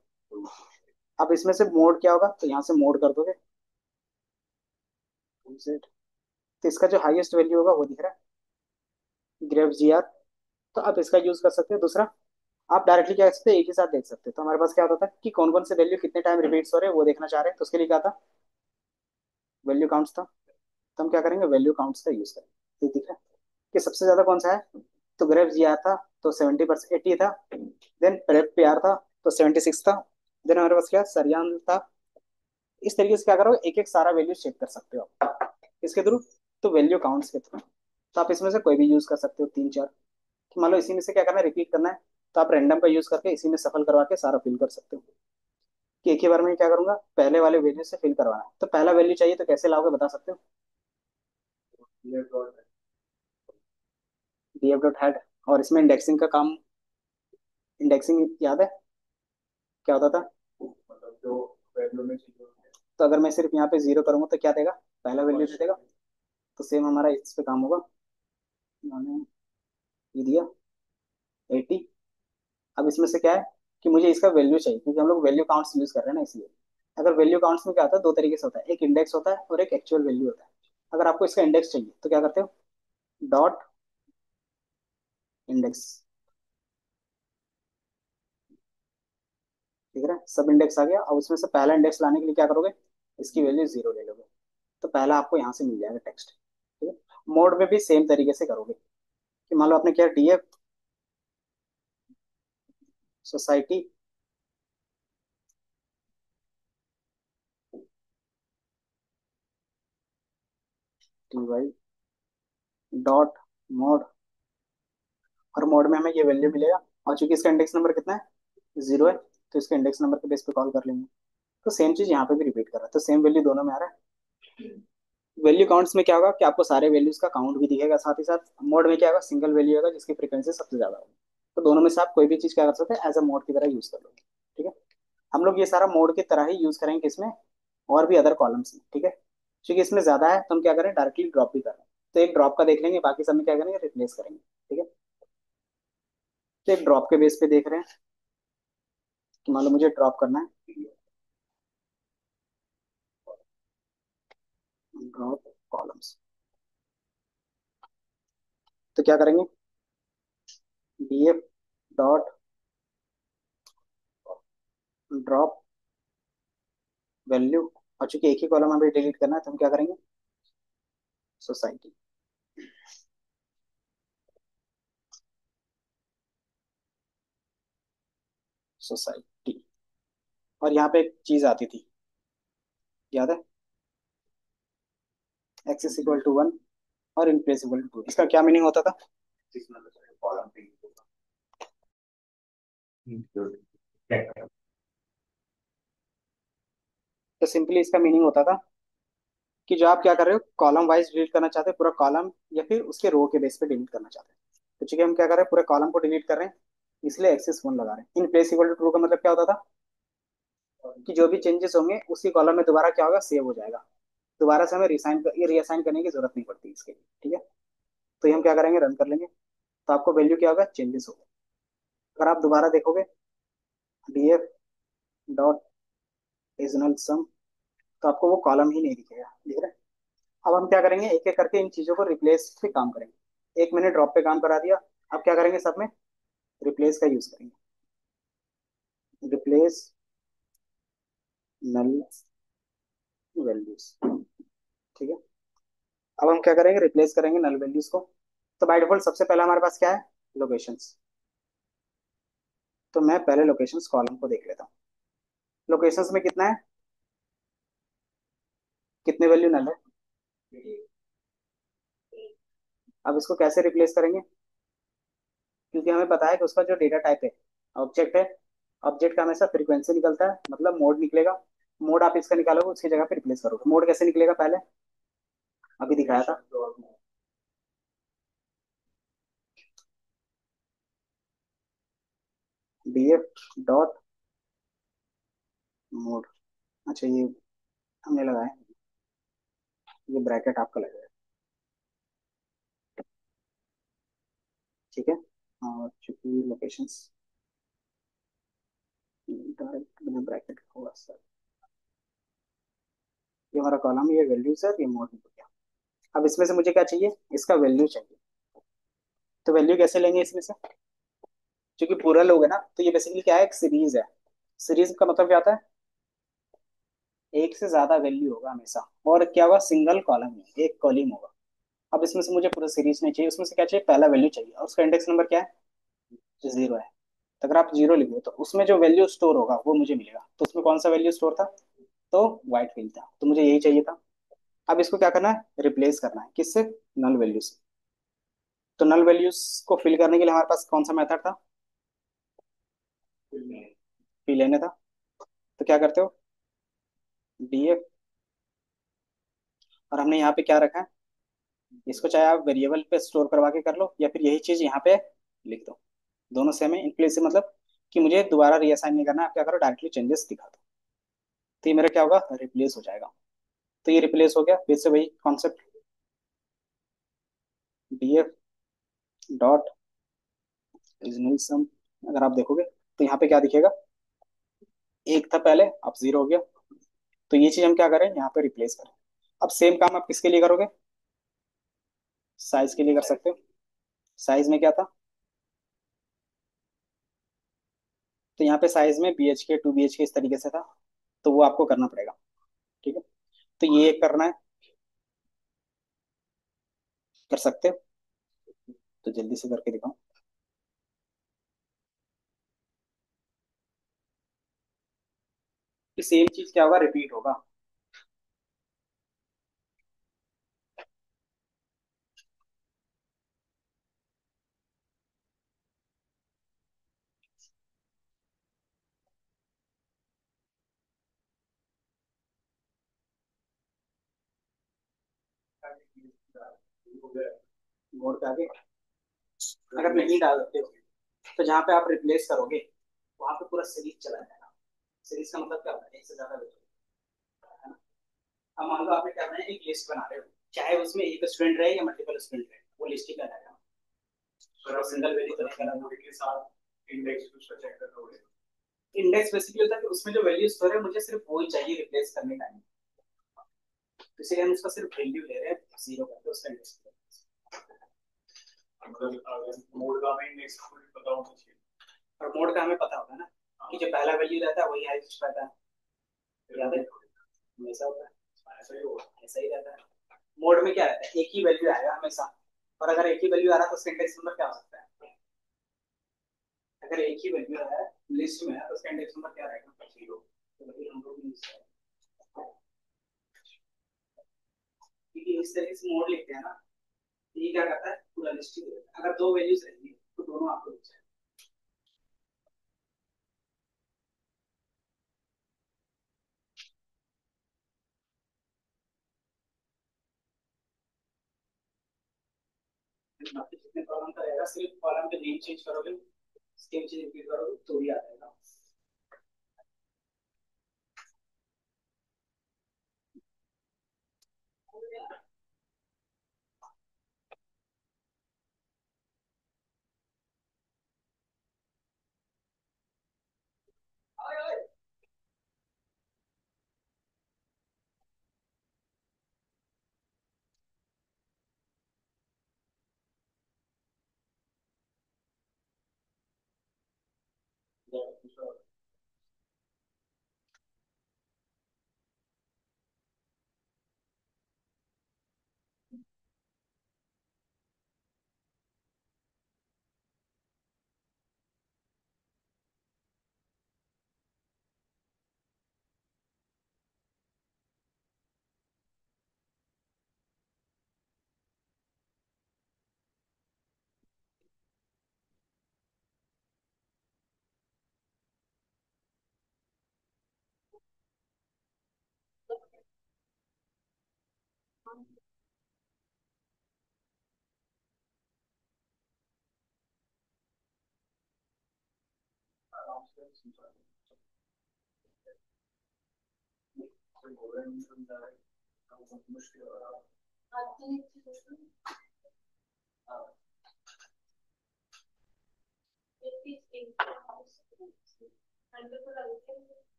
अब इसमें से मोड क्या होगा, तो यहाँ से मोड कर दोगे Z। तो इसका जो हाईएस्ट वैल्यू होगा वो दिख रहा है, ग्रेफ GR। तो आप इसका यूज कर सकते हो। दूसरा, आप डायरेक्टली क्या कर सकते हैं, एक ही साथ देख सकते हैं। तो हमारे पास क्या होता था कि कौन कौन से वैल्यू कितने टाइम रिपीट्स हो रहे हैं वो देखना चाह रहे हैं, तो उसके लिए क्या था, वैल्यू काउंट्स था। तो हम क्या करेंगे, वैल्यू काउंट्स का यूज करेंगे। ये दिख रहा है कि सबसे ज्यादा कौन सा है, तो ग्रेफ GR था, तो 70%, 80 था। देन प्रेप पे आर था, तो 76 था। देन हमारे पास क्या सरियान था। इस तरीके से क्या करो, एक एक सारा वैल्यू चेक कर सकते हो आप इसके थ्रू। तो वैल्यू काउंट्स के थ्रू, तो आप इसमें से कोई भी यूज कर सकते हो, तीन चार। तो मान लो इसी में से क्या करना है, रिपीट करना है। तो आप रैंडम का यूज करके इसी में सफल करवा के सारा फिल कर सकते हो। कि एक ही बार में क्या करूंगा, पहले वाले वैल्यू से फिल करवाना है। तो पहला वैल्यू चाहिए तो कैसे लाओगे, बता सकते हो। df dot head. और इसमें इंडेक्सिंग का काम, इंडेक्सिंग याद है क्या होता था। तो अगर मैं सिर्फ यहाँ पे जीरो करूंगा तो क्या देगा, पहला वैल्यू दे देगा। तो सेम हमारा इस पे काम होगा। मैंने ये दिया 80। अब इसमें से क्या है कि मुझे इसका वैल्यू चाहिए, क्योंकि हम लोग वैल्यू काउंट्स यूज कर रहे हैं ना, इसलिए। अगर वैल्यू काउंट्स में क्या होता है, दो तरीके से होता है, एक इंडेक्स होता है और एक एक्चुअल वैल्यू होता है। अगर आपको इसका इंडेक्स चाहिए तो क्या करते हो, डॉट इंडेक्स। ठीक है, सब इंडेक्स आ गया। और उसमें से पहला इंडेक्स लाने के लिए क्या करोगे, इसकी वैल्यू जीरो ले लोगे। तो पहला आपको यहाँ से मिल जाएगा टेक्स्ट। ठीक है, मोड में भी सेम तरीके से करोगे। कि मान लो आपने क्या, DF society T Y dot mode. और मोड में हमें ये वैल्यू मिलेगा। और चूंकि इसका इंडेक्स नंबर कितना है, जीरो है, तो इसके इंडेक्स नंबर के बेस पे कॉल कर लेंगे। तो सेम चीज यहाँ पे भी रिपीट कर रहा है, तो सेम वैल्यू दोनों में आ रहा है। वैल्यू काउंट्स में क्या होगा कि आपको सारे वैल्यूज का काउंट भी दिखेगा, साथ ही साथ मोड में क्या होगा, सिंगल वैल्यू होगा जिसकी फ्रीक्वेंसी सबसे ज्यादा होगी। तो दोनों में से आप कोई भी चीज क्या कर सकते हैं, एज अ मोड की तरह यूज कर लो। ठीक है, हम लोग ये सारा मोड की तरह ही यूज करेंगे किसमें, और भी अदर कॉलम्स में। ठीक है, क्योंकि इसमें ज्यादा है तो हम क्या करें, डायरेक्टली ड्रॉप भी कर रहे हैं। तो एक ड्रॉप का देख लेंगे, बाकी सब में क्या करेंगे, रिप्लेस करेंगे। ठीक है, तो एक ड्रॉप के बेस पे देख रहे हैं कि मान लो मुझे ड्रॉप करना है, ड्रॉप कॉलम्स। तो क्या करेंगे, डीएफ डॉट ड्रॉप वैल्यू। और चूंकि एक ही कॉलम हमें डिलीट करना है तो हम क्या करेंगे, सोसाइटी। सोसाइटी। और यहाँ पे एक चीज आती थी, याद है, x is equal to one और in place equal to two. इसका क्या मीनिंग होता था। तो सिंपली इसका मीनिंग होता था कि जो आप क्या कर रहे हो, कॉलम वाइज डिलीट करना चाहते हो पूरा कॉलम, या फिर उसके रो के बेस पे डिलीट करना चाहते हैं। तो चूंकि हम क्या कर रहे हैं, पूरे कॉलम को डिलीट कर रहे हैं, इसलिए एक्सिस वन लगा रहे हैं। In place equal to true का मतलब क्या होता था, कि जो भी चेंजेस होंगे उसी कॉलम में दोबारा क्या होगा, सेव हो जाएगा। दोबारा से हमें रिसाइन ये रीअसाइन करने की जरूरत नहीं पड़ती इसके लिए। ठीक है, तो ये हम क्या करेंगे, रन कर लेंगे। तो आपको वैल्यू क्या होगा, चेंजेस होगा। अगर आप दोबारा देखोगे, डीएफ डॉट रीजनल सम, तो आपको वो कॉलम ही नहीं दिखेगा, दिख रहा है। अब हम क्या करेंगे, एक एक करके इन चीजों को रिप्लेस पे काम करेंगे। एक मैंने ड्रॉप पे काम करा दिया। अब क्या करेंगे, सब में रिप्लेस का यूज करेंगे। Replace null values. ठीक है, अब हम क्या करेंगे, रिप्लेस करेंगे नल वैल्यूज को। तो बाय डिफॉल्ट सबसे पहला हमारे पास क्या है, लोकेशंस। तो मैं पहले लोकेशंस कॉलम को देख लेता हूँ। लोकेशंस में कितना है, कितने वैल्यू नल है। अब इसको कैसे रिप्लेस करेंगे, क्योंकि हमें पता है कि उसका जो डेटा टाइप है ऑब्जेक्ट है। ऑब्जेक्ट का हमेशा फ्रीक्वेंसी निकलता है, मतलब मोड निकलेगा। मोड आप इसका निकालोगे, उसकी जगह पे रिप्लेस करोगे। मोड कैसे निकलेगा, पहले अभी दिखाया था। DF dot mode. अच्छा, ये हमने लगाया, ये ब्रैकेट आपका लगेगा। ठीक है, और चूंकि लोकेशंस डायरेक्ट बिना ब्रैकेट होगा सर। ये हमारा कॉलम, ये वैल्यू सर, ये मोड हो गया। अब इसमें से मुझे क्या चाहिए, इसका वैल्यू चाहिए। तो वैल्यू कैसे लेंगे इसमें से, क्योंकि पूरा लोग है ना, तो ये बेसिकली क्या है, एक सीरीज है। सीरीज का मतलब क्या होता है, एक से ज्यादा वैल्यू होगा हमेशा। और क्या होगा, सिंगल कॉलम में एक कॉलम होगा। अब इसमें से मुझे पूरा सीरीज नहीं चाहिए, उसमें से क्या चाहिए, पहला वैल्यू चाहिए। और उसका इंडेक्स नंबर क्या है, जो जीरो है। तो अगर आप जीरो लिखो तो उसमें जो वैल्यू स्टोर होगा वो मुझे मिलेगा। तो उसमें कौन सा वैल्यू स्टोर था? तो वाइट फील्ड था, तो मुझे यही चाहिए था। अब इसको क्या करना है? रिप्लेस करना है। किससे? नल वैल्यू से। तो नल वैल्यूज को फिल करने के लिए हमारे पास कौन सा मेथड था? फी लेने था। तो क्या करते हो? डीएफ। और हमने यहाँ पे क्या रखा है? इसको चाहे आप वेरिएबल पे स्टोर करवा के कर लो या फिर यही चीज यहाँ पे लिख दो। दोनों सेम है। इनप्लेस से मतलब कि मुझे दोबारा रीअसाइन नहीं करना है। आप क्या करो? डायरेक्टली चेंजेस दिखा दो। तो ये मेरा क्या होगा? रिप्लेस हो जाएगा। तो ये रिप्लेस हो गया। फिर से वही कॉन्सेप्ट, डीएफ डॉट ओरिजिनल सम। अगर आप देखोगे तो यहाँ पे क्या दिखेगा? एक था पहले, अब जीरो हो गया। तो ये चीज हम क्या करें? यहाँ पे रिप्लेस करें। अब सेम काम आप किसके लिए करोगे? साइज के लिए कर सकते हो। साइज में क्या था? तो यहाँ पे साइज में BHK 2 BHK इस तरीके से था। तो वो आपको करना पड़ेगा। ठीक है। तो ये एक करना है। कर सकते हो। तो जल्दी से करके दिखाओ। कि सेम चीज क्या होगा? रिपीट होगा। मोड पे आगे अगर नहीं डालते हो तो जहाँ पे आप रिप्लेस करोगे वहां पे पूरा सीरीज चला जाएगा। सीरीज का मतलब क्या होता है? एक से ज्यादा वेरिएबल, है ना? अब मान लो आपने क्या बनाया? एक लिस्ट बना रहे हो, चाहे उसमें एक स्टूडेंट रहे या मल्टीपल स्टूडेंट रहे, वो लिस्ट ही कहलाएगा। और सिंगल वैल्यू तो नहीं कहलाएगा। के साथ इंडेक्स कुछ चेक करना होगा। इंडेक्स बेसिकली होता है कि उसमें जो वैल्यू स्टोर है मुझे सिर्फ वही चाहिए रिप्लेस करने का। तो इसलिए हम उसका सिर्फ वैल्यू ले रहे हैं, जीरो करके उसका इंडेक्स। मतलब अगर मोड का हमें इंडेक्स पता होना चाहिए। और मोड का हमें पता होगा ना कि जो पहला वैल्यू रहता है वही हाईएस्ट रहता है। याद है? हमेशा होता है। ऐसा ही होगा। ऐसा ही रहता है। मोड में क्या रहता है? एक ही वैल्यू आएगा हमेशा। और अगर एक ही वैल्यू आ रहा है तो उसका इंडेक्स नंबर क्या हो सकता है? अगर एक ही वैल्यू है लिस्ट में है तो उसका इंडेक्स नंबर क्या रहेगा? जीरो। तो वही हम लोग यूज करें। क्योंकि इस तरीके से मोड लिखते हैं ना, तो ये क्या करता है? पूरा लिस्ट ही दे देता है। अगर दो वैल्यूज रहेंगी तो दोनों आपको दिख जाएंगे। बाकी जितने कॉलम का रहेगा सिर्फ कॉलम के नेम चेंज करोगे, सेम चीज रिपीट करोगे तो भी आ जाएगा।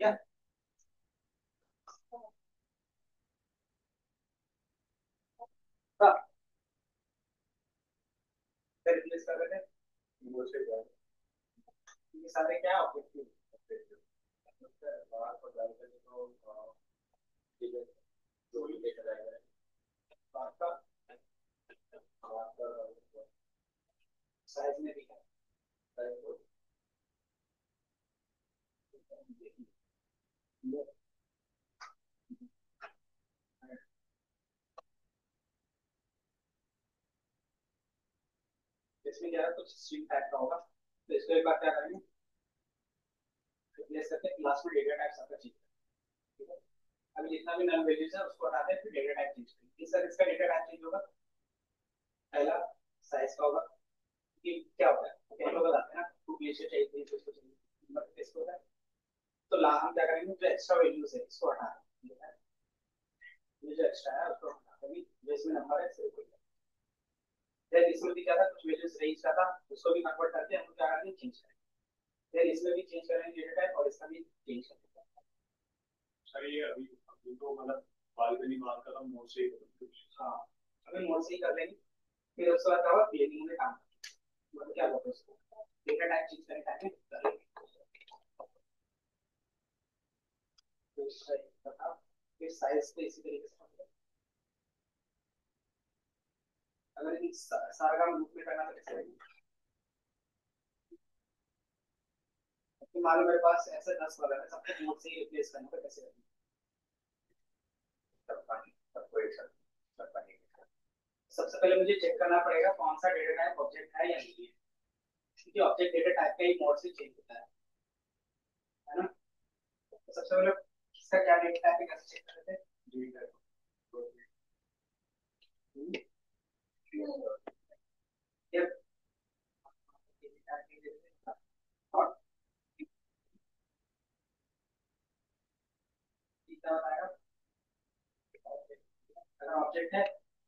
क्या रिप्लेस कर रहे थे ये सारे क्या ऑब्जेक्टिव साइज में भी है इसमें क्या है कुछ स्ट्रिंग टाइप का होगा तो इसको एक बार क्या करेंगे रिप्लेस करके क्लास में डेटा टाइप सबका चेंज ठीक है अभी जितना भी नल वैल्यूज है उसको हटा दें फिर डेटा टाइप चेंज करेंगे इस तरह इसका डेटा टाइप चेंज होगा पहला साइज का होगा कि क्या होता है क्या लोग बताते हैं ना टू ग्लेशियर चाहिए थ्री ग्लेशियर चाहिए नंबर किसको होता है तो ला हम क्या करेंगे जो एक्स्ट्रा वैल्यूज है इसको हटा देंगे ये जो एक्स्ट्रा है उसको हटा देंगे जो इसमें नंबर है सिर्फ देन इसमें भी क्या था कुछ वैल्यूज रेंज का था उसको भी कन्वर्ट करके हम क्या करेंगे चेंज करेंगे देन इसमें भी चेंज करेंगे डेटा टाइप और इसका भी चेंज करेंगे सर ये अभी अभी तो मतलब बालकनी बात कर रहा हूँ मोड से ही करूँ। हाँ अभी मोड से ही कर लेंगे फिर उसके बाद क्या होगा प्लेनिंग में काम मतलब क्या बोलते हैं उसको डेटा टाइप चेंज करें टाइप में कर लेंगे फिर साइज पे इसी तरीके से अगर इन सारा काम ग्रुप में करना तो कैसे करेंगे तो मान लो मेरे पास ऐसे 10 वाला है सबको नोट से ही रिप्लेस करना तो कैसे करेंगे सबको एक साथ सबसे पहले मुझे चेक करना पड़ेगा कौन सा डेटा टाइप ऑब्जेक्ट है या नहीं है क्योंकि ऑब्जेक्ट डेटा टाइप का ही मोड से चेंज होता है ना तो सबसे पहले इसका क्या डेटा टाइप है कैसे चेक करते हैं ये और कितना बताएगा अगर ऑब्जेक्ट है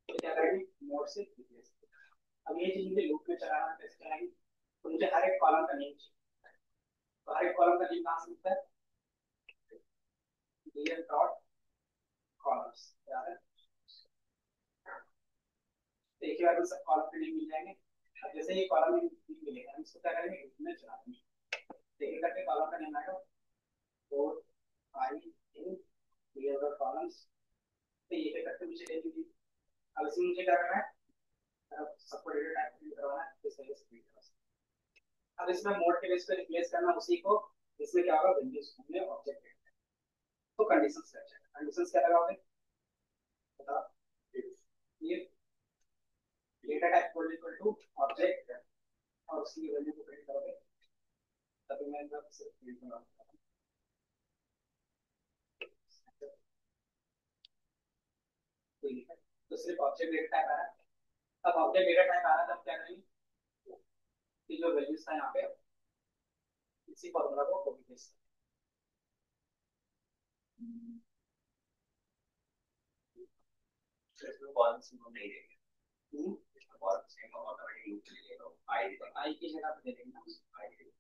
तो क्या करेंगे मोड से रिप्लेस अब ये चीज मुझे लूप में चलाना कैसे चलाएंगे तो मुझे हर एक कॉलम का नेम चाहिए तो हर एक कॉलम का नेम कहाँ से मिलता है क्लियर डॉट कॉलम्स याद है तो एक ही बार में सब कॉलम के नेम मिल जाएंगे अब जैसे ये कॉलम नेम मिलेगा हम इसको क्या करेंगे लूप में चला देंगे देखिए करके कॉलम का नेम आएगा four five in clear dot columns तो ये क्या करके मुझे दे दीजिए अब इसमें मुझे क्या करना है सबको डेटा टाइप प्रिंट करवाना है इस तरीके से प्रिंट करवाना अब इसमें मोड के बेस पे रिप्लेस करना उसी को इसमें क्या होगा वैल्यूज में ऑब्जेक्ट तो कंडीशंस क्या चाहिए कंडीशंस क्या लगाओगे बताओ ये data type equal to object और उसकी वैल्यू को प्रिंट करोगे तभी मैं इधर से प्रिंट करूंगा तो सिर्फ ऑब्जेक्ट डेटा टाइप आया अब ऑब्जेक्ट डेटा टाइप आ रहा है, तब क्या करेंगे कि जो वैल्यूज था यहाँ पे इसी फॉर्मूला को कॉपी पेस्ट इसमें कौन सी नहीं देंगे? करेंगे। इसमें कौन सी ऑटोमेटिक लूप ले लेगा? आई देगा। आई की जगह पे दे देंगे ना, आई देगा।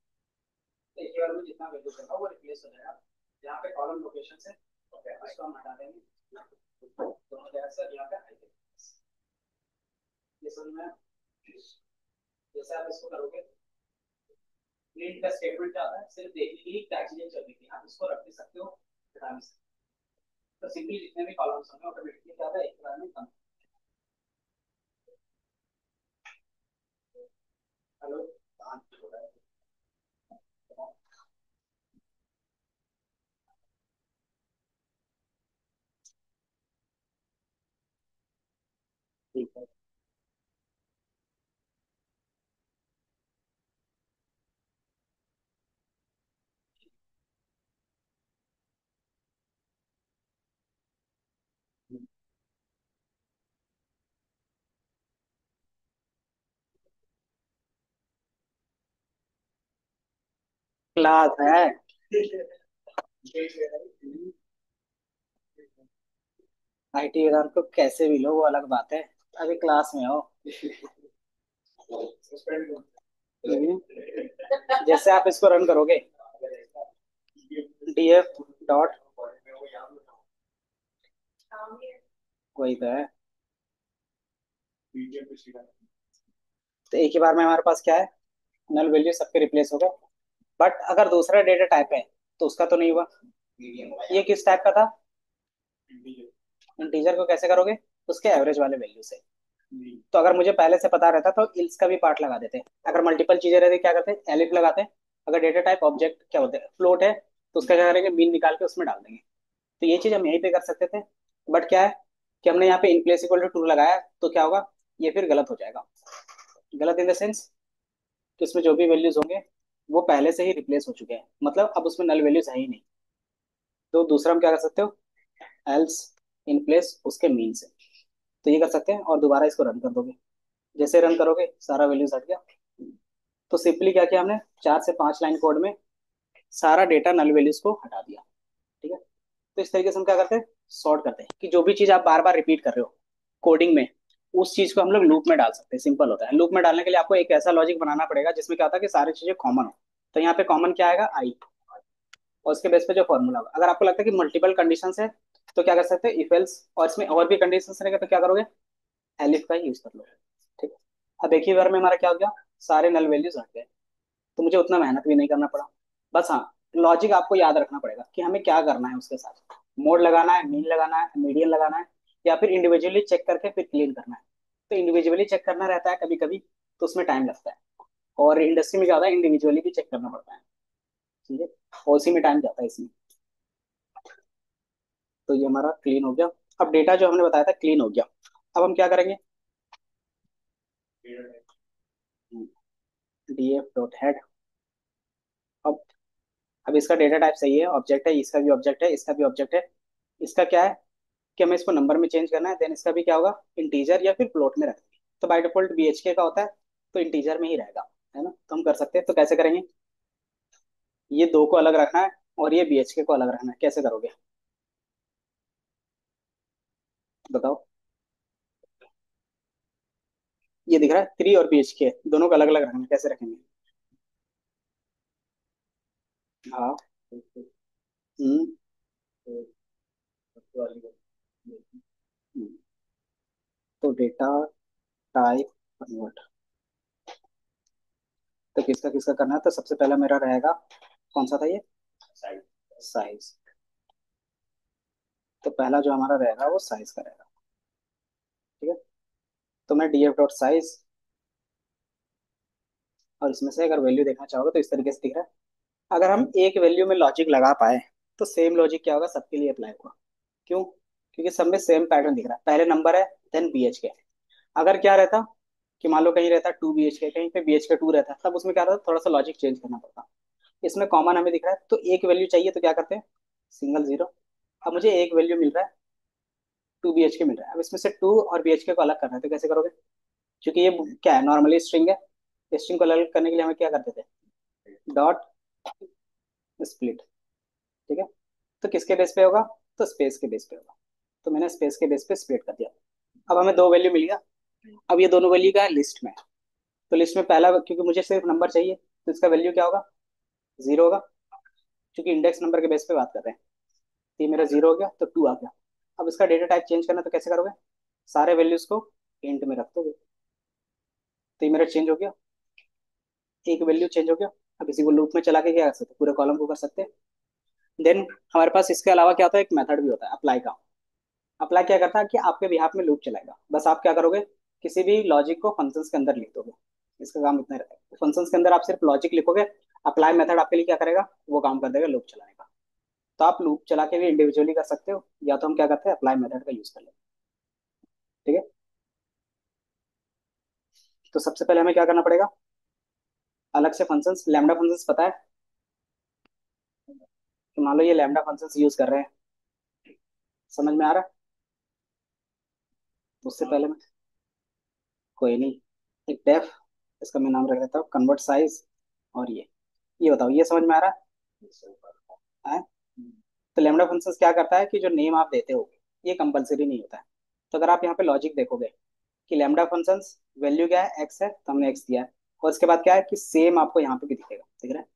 तो एक बार में जितना वैल्यू होगा वो रिप्लेस हो जाएगा। यहाँ पे कॉलम लोकेशन से ओके आई। इसको हम हटा देंगे, दोनों जगह से यहाँ पे आई देंगे। ये समझ में आया? जैसे आप इसको करोगे, प्रिंट का स्टेटमेंट क्या होता है, सिर्फ देखने के लिए क्या चीजें चल रही थी, आप इसको रख भी सकते हो, हटा भी सकते हो। तो सिंपली जितने भी कॉलम्स होंगे ऑटोमेटिकली क्या होता है, एक बार में कम। हेलो, हाँ, ठीक है। क्लास है। आईटी वालों को कैसे भी लो वो अलग बात है, अभी क्लास में हो। हम्म, जैसे आप इसको रन करोगे, df डॉट, वही तो है। तो एक ही बार में हमारे पास क्या है, नल वैल्यू सबके रिप्लेस हो गए। बट अगर दूसरा डेटा टाइप है तो उसका तो नहीं हुआ। ये किस टाइप का था, इंटीजर को कैसे करोगे, उसके एवरेज वाले वैल्यू से। तो अगर मुझे पहले से पता रहता तो इल्स का भी पार्ट लगा देते। अगर मल्टीपल चीजें रहती क्या करते, एलिफ लगाते। अगर डेटा टाइप ऑब्जेक्ट क्या होते हैं, फ्लोट है, तो उसका क्या करेंगे, मीन निकाल के उसमें डाल देंगे। तो ये चीज हम यहीं पे कर सकते थे। बट क्या है कि हमने यहाँ पे in place equal to true लगाया, तो क्या होगा, ये फिर गलत हो जाएगा। गलत इन द सेंस कि उसमें जो भी वैल्यूज होंगे वो पहले से ही रिप्लेस हो चुके हैं, मतलब अब उसमें नल वैल्यूज है ही नहीं। तो दूसरा हम क्या कर सकते हो, एल्स इन प्लेस उसके मीन से। तो ये कर सकते हैं, और दोबारा इसको रन कर दोगे। जैसे रन करोगे सारा वैल्यूज हट गया। तो सिंपली क्या किया हमने, 4 से 5 लाइन कोड में सारा डेटा नल वैल्यूज को हटा दिया। ठीक है। तो इस तरीके से हम क्या करते हैं, सॉर्ट करते हैं कि जो भी चीज आप बार बार रिपीट कर रहे हो कोडिंग में, उस चीज को हम लोग लूप में डाल सकते हैं। सिंपल होता है। लूप में डालने के लिए आपको एक ऐसा लॉजिक बनाना पड़ेगा जिसमें क्या होता है कि सारी चीजें कॉमन हो। तो यहाँ पे कॉमन क्या आएगा, आई, और उसके बेस पे जो फॉर्मूला होगा। अगर आपको लगता है कि मल्टीपल कंडीशन है तो क्या कर सकते हैं, इफ एल्स, और इसमें और भी कंडीशन रहेगा तो क्या करोगे, एलिफ का ही यूज कर लो। ठीक है। अब एक ही बार में हमारा क्या हो गया, सारे नल वैल्यूज हट गए। तो मुझे उतना मेहनत भी नहीं करना पड़ा। बस हाँ, लॉजिक आपको याद रखना पड़ेगा कि हमें क्या करना है उसके साथ। मोड लगाना है, मीन लगाना है, मीडियन लगाना है, या फिर इंडिविजुअली चेक करके फिर क्लीन करना है। तो इंडिविजुअली चेक करना रहता है कभी कभी, तो उसमें टाइम लगता है। और इंडस्ट्री में क्या होता है, इंडिविजुअली भी चेक करना पड़ता है। ठीक है। और उसी में टाइम जाता है इसमें। तो ये हमारा क्लीन हो गया। अब डेटा जो हमने बताया था क्लीन हो गया। अब हम क्या करेंगे, df डॉट हेड। अब अब इसका डेटा टाइप सही है, ऑब्जेक्ट है, इसका भी ऑब्जेक्ट है, इसका भी ऑब्जेक्ट है। इसका क्या है कि हमें इसको नंबर में चेंज करना है, देन इसका भी क्या होगा, इंटीजर या फिर फ्लोट में रखेंगे। तो बाय डिफॉल्ट बीएचके का होता है, तो इंटीजर में ही रहेगा, है ना। तो हम कर सकते हैं, तो कैसे करेंगे, ये दो को अलग रखना है और ये बीएचके को अलग रखना है। कैसे करोगे बताओ। ये दिख रहा है 3 और बीएचके दोनों को अलग अलग रखना है, कैसे रखेंगे। हाँ। हम्म। तो डेटा टाइप कन्वर्ट, तो किसका किसका करना है, तो सबसे पहला मेरा रहेगा, कौन सा था ये, साइज। तो पहला जो हमारा रहेगा वो साइज का रहेगा। ठीक है। तो मैं df डॉट साइज, और इसमें से अगर वैल्यू देखना चाहोगे तो इस तरीके से दिख रहा है। अगर हम एक वैल्यू में लॉजिक लगा पाए तो सेम लॉजिक क्या होगा, सबके लिए अप्लाई होगा। क्यों, क्योंकि सब में सेम पैटर्न दिख रहा है, पहले नंबर है, देन बीएचके। अगर क्या रहता कि मान लो कहीं रहता 2 BHK, कहीं पे BHK 2 रहता, तब उसमें क्या रहता, थोड़ा सा लॉजिक चेंज करना पड़ता। इसमें कॉमन हमें दिख रहा है तो एक वैल्यू चाहिए, तो क्या करते हैं, सिंगल जीरो। अब मुझे एक वैल्यू मिल रहा है, 2 BHK मिल रहा है, अब इसमें से 2 और BHK को अलग करना है, तो कैसे करोगे, क्योंकि ये क्या है, नॉर्मली स्ट्रिंग है। स्ट्रिंग को अलग करने के लिए हमें क्या करते थे, डॉट स्प्लिट। ठीक है। तो किसके बेस पे होगा, तो स्पेस के बेस पे होगा। तो मैंने स्पेस के बेस पे स्प्लिट कर दिया। अब हमें दो वैल्यू मिल गया। अब ये दोनों वैल्यू का है लिस्ट में। तो लिस्ट में पहला, क्योंकि मुझे सिर्फ नंबर चाहिए, तो इसका वैल्यू क्या होगा, जीरो होगा। क्योंकि इंडेक्स नंबर के बेस पे बात कर रहे हैं। तो ये मेरा जीरो हो गया, तो टू आ गया। अब इसका डेटा टाइप चेंज करना, तो कैसे करोगे, सारे वैल्यूज को इंट में रख दोगे। तो ये मेरा चेंज हो गया, एक वैल्यू चेंज हो गया। अब इसी को लूप में चला के क्या कर सकते हैं, पूरे कॉलम को कर सकते हैं। देन हमारे पास इसके अलावा क्या होता है, एक मेथड भी होता है अप्लाई का। अप्लाई क्या करता है कि आपके बिहाफ में लूप चलाएगा। बस आप क्या करोगे, किसी भी लॉजिक को फंक्शंस के अंदर लिख दोगे। इसका काम इतना रहता है, फंक्शंस के अंदर आप सिर्फ लॉजिक लिखोगे। अप्लाई मेथड आपके लिए क्या करेगा, वो काम कर देगा लूप चलाने का। तो आप लूप चला के भी इंडिविजुअली कर सकते हो, या तो हम क्या करते हैं, अप्लाई मेथड का यूज कर लेते हैं। ठीक है। तो सबसे पहले हमें क्या करना पड़ेगा, अलग से फंक्शंस, लैम्डा फंक्शंस पता है कि मान लो ये लैम्डा फंक्शंस यूज कर रहे हैं, समझ में आ रहा है। उससे पहले मैं, कोई नहीं, एक डेफ, इसका मैं नाम रख देता हूँ कन्वर्ट साइज। और ये बताओ, ये समझ में आ रहा है। तो लैम्डा फंक्शंस क्या करता है कि जो नेम आप देते हो, ये कंपलसरी नहीं होता है। तो अगर आप यहाँ पे लॉजिक देखोगे कि लैम्डा फंक्शंस वैल्यू क्या है, एक्स है, तो हमने एक्स दिया है। और उसके बाद क्या है कि सेम आपको यहाँ पे भी दिखेगा, दिख रहा है।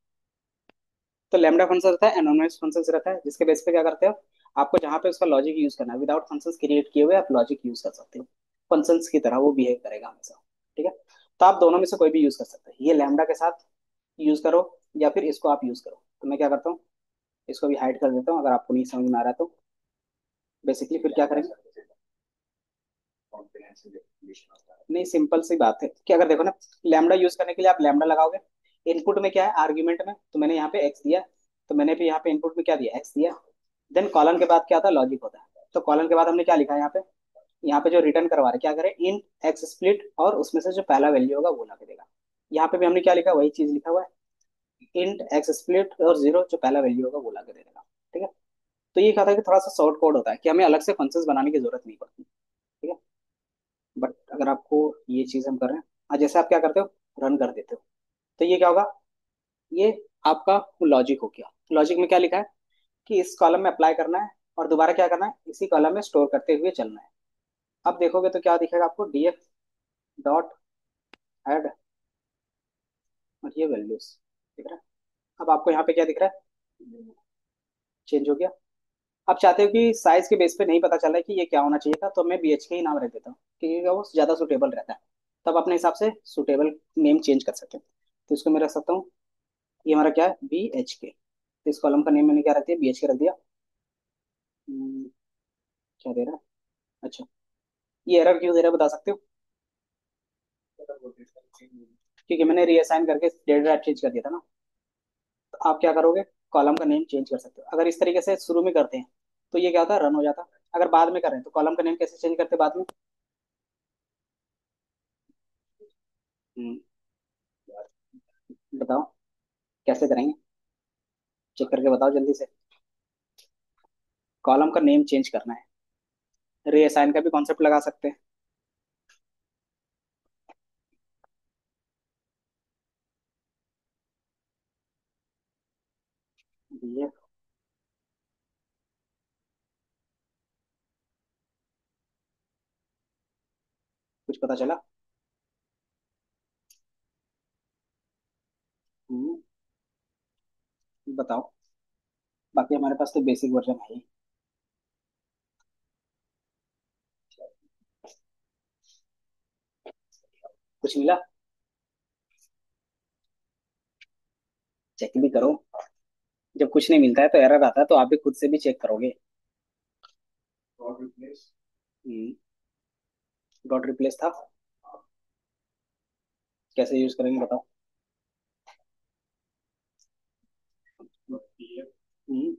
तो लैम्डा फंक्शन रहता है, एनोनिमस फंक्शन रहता है, जिसके बेस पे क्या करते हो, आपको जहाँ पे उसका लॉजिक यूज करना है, विदाउट फंक्शंस क्रिएट किए हुए आप लॉजिक यूज कर सकते हो। फंक्शंस की तरह वो बिहेव करेगा हमेशा। ठीक है। तो आप दोनों में से कोई भी यूज कर सकते हैं, ये लैम्डा के साथ यूज करो, या फिर इसको आप यूज करो। तो मैं क्या करता हूँ, इसको भी हाइड कर देता हूँ, अगर आपको नहीं समझ में आ रहा तो। बेसिकली फिर क्या करेंगे, नहीं, सिंपल सी बात है कि अगर देखो ना, लैम्डा यूज करने के लिए आप लैम्डा लगाओगे। इनपुट में क्या है, आर्ग्यूमेंट में तो मैंने यहाँ पे एक्स दिया, तो मैंने भी यहाँ पे इनपुट में क्या दिया, एक्स दिया। देन कॉलन के बाद क्या होता है, लॉजिक होता है। तो कॉलन के बाद हमने क्या लिखा है यहाँ पे जो रिटर्न करवा रहे हैं, क्या करें, इन एक्स स्प्लिट, और उसमें से जो पहला वैल्यू होगा वो ला के देगा। यहाँ पे भी हमने क्या लिखा है, वही चीज लिखा हुआ है, इंट एक्स स्प्लिट और जीरो, जो पहला वैल्यू होगा वो ला के दे देगा। ठीक है। तो ये क्या था कि थोड़ा सा शॉर्ट कोड होता है कि हमें अलग से फंक्शंस बनाने की जरूरत नहीं पड़ती। ठीक है। बट अगर आपको ये चीज हम कर रहे हैं, जैसे आप क्या करते हो, रन कर देते हो, तो ये क्या होगा, ये आपका लॉजिक हो गया। लॉजिक में क्या लिखा है कि इस कॉलम में अप्लाई करना है, और दोबारा क्या करना है, इसी कॉलम में स्टोर करते हुए चलना है। अब देखोगे तो क्या दिखेगा आपको, डीएफ डॉट एड, और ये वैल्यूज दिख रहा है। अब आपको यहाँ पे क्या दिख रहा है, चेंज हो गया। आप चाहते हो कि साइज के बेस पे नहीं पता चल रहा है कि ये क्या होना चाहिए था, तो मैं BHK ही नाम रख देता हूँ, क्योंकि वो ज़्यादा सुटेबल रहता है। तब अपने हिसाब से सुटेबल नेम चेंज कर सकते हैं। तो इसको मैं रख सकता हूँ, ये हमारा क्या है, BHK। तो इस कॉलम का नेम मैंने क्या रख दिया, BHK रख दिया। हम्म, क्या दे रहा है, अच्छा, ये एरर क्यों दे रहा है बता सकते हो, क्योंकि मैंने रीअसाइन करके डेटा चेंज कर दिया था ना। तो आप क्या करोगे, कॉलम का नेम चेंज कर सकते हो। अगर इस तरीके से शुरू में करते हैं तो ये क्या होता है, रन हो जाता। अगर बाद में करें तो कॉलम का नेम कैसे चेंज करते हैं बाद में। हम्म, बताओ कैसे करेंगे, चेक करके बताओ जल्दी से। कॉलम का नेम चेंज करना है, रीअसाइन का भी कॉन्सेप्ट लगा सकते हैं। ये कुछ पता चला। हम्म, बताओ। बाकी हमारे पास तो बेसिक वर्जन है ही। कुछ मिला, चेक भी करो। जब कुछ नहीं मिलता है तो एरर आता है, तो आप भी खुद से भी चेक करोगे। डॉट रिप्लेस था, कैसे यूज करेंगे बताओ। हम्म,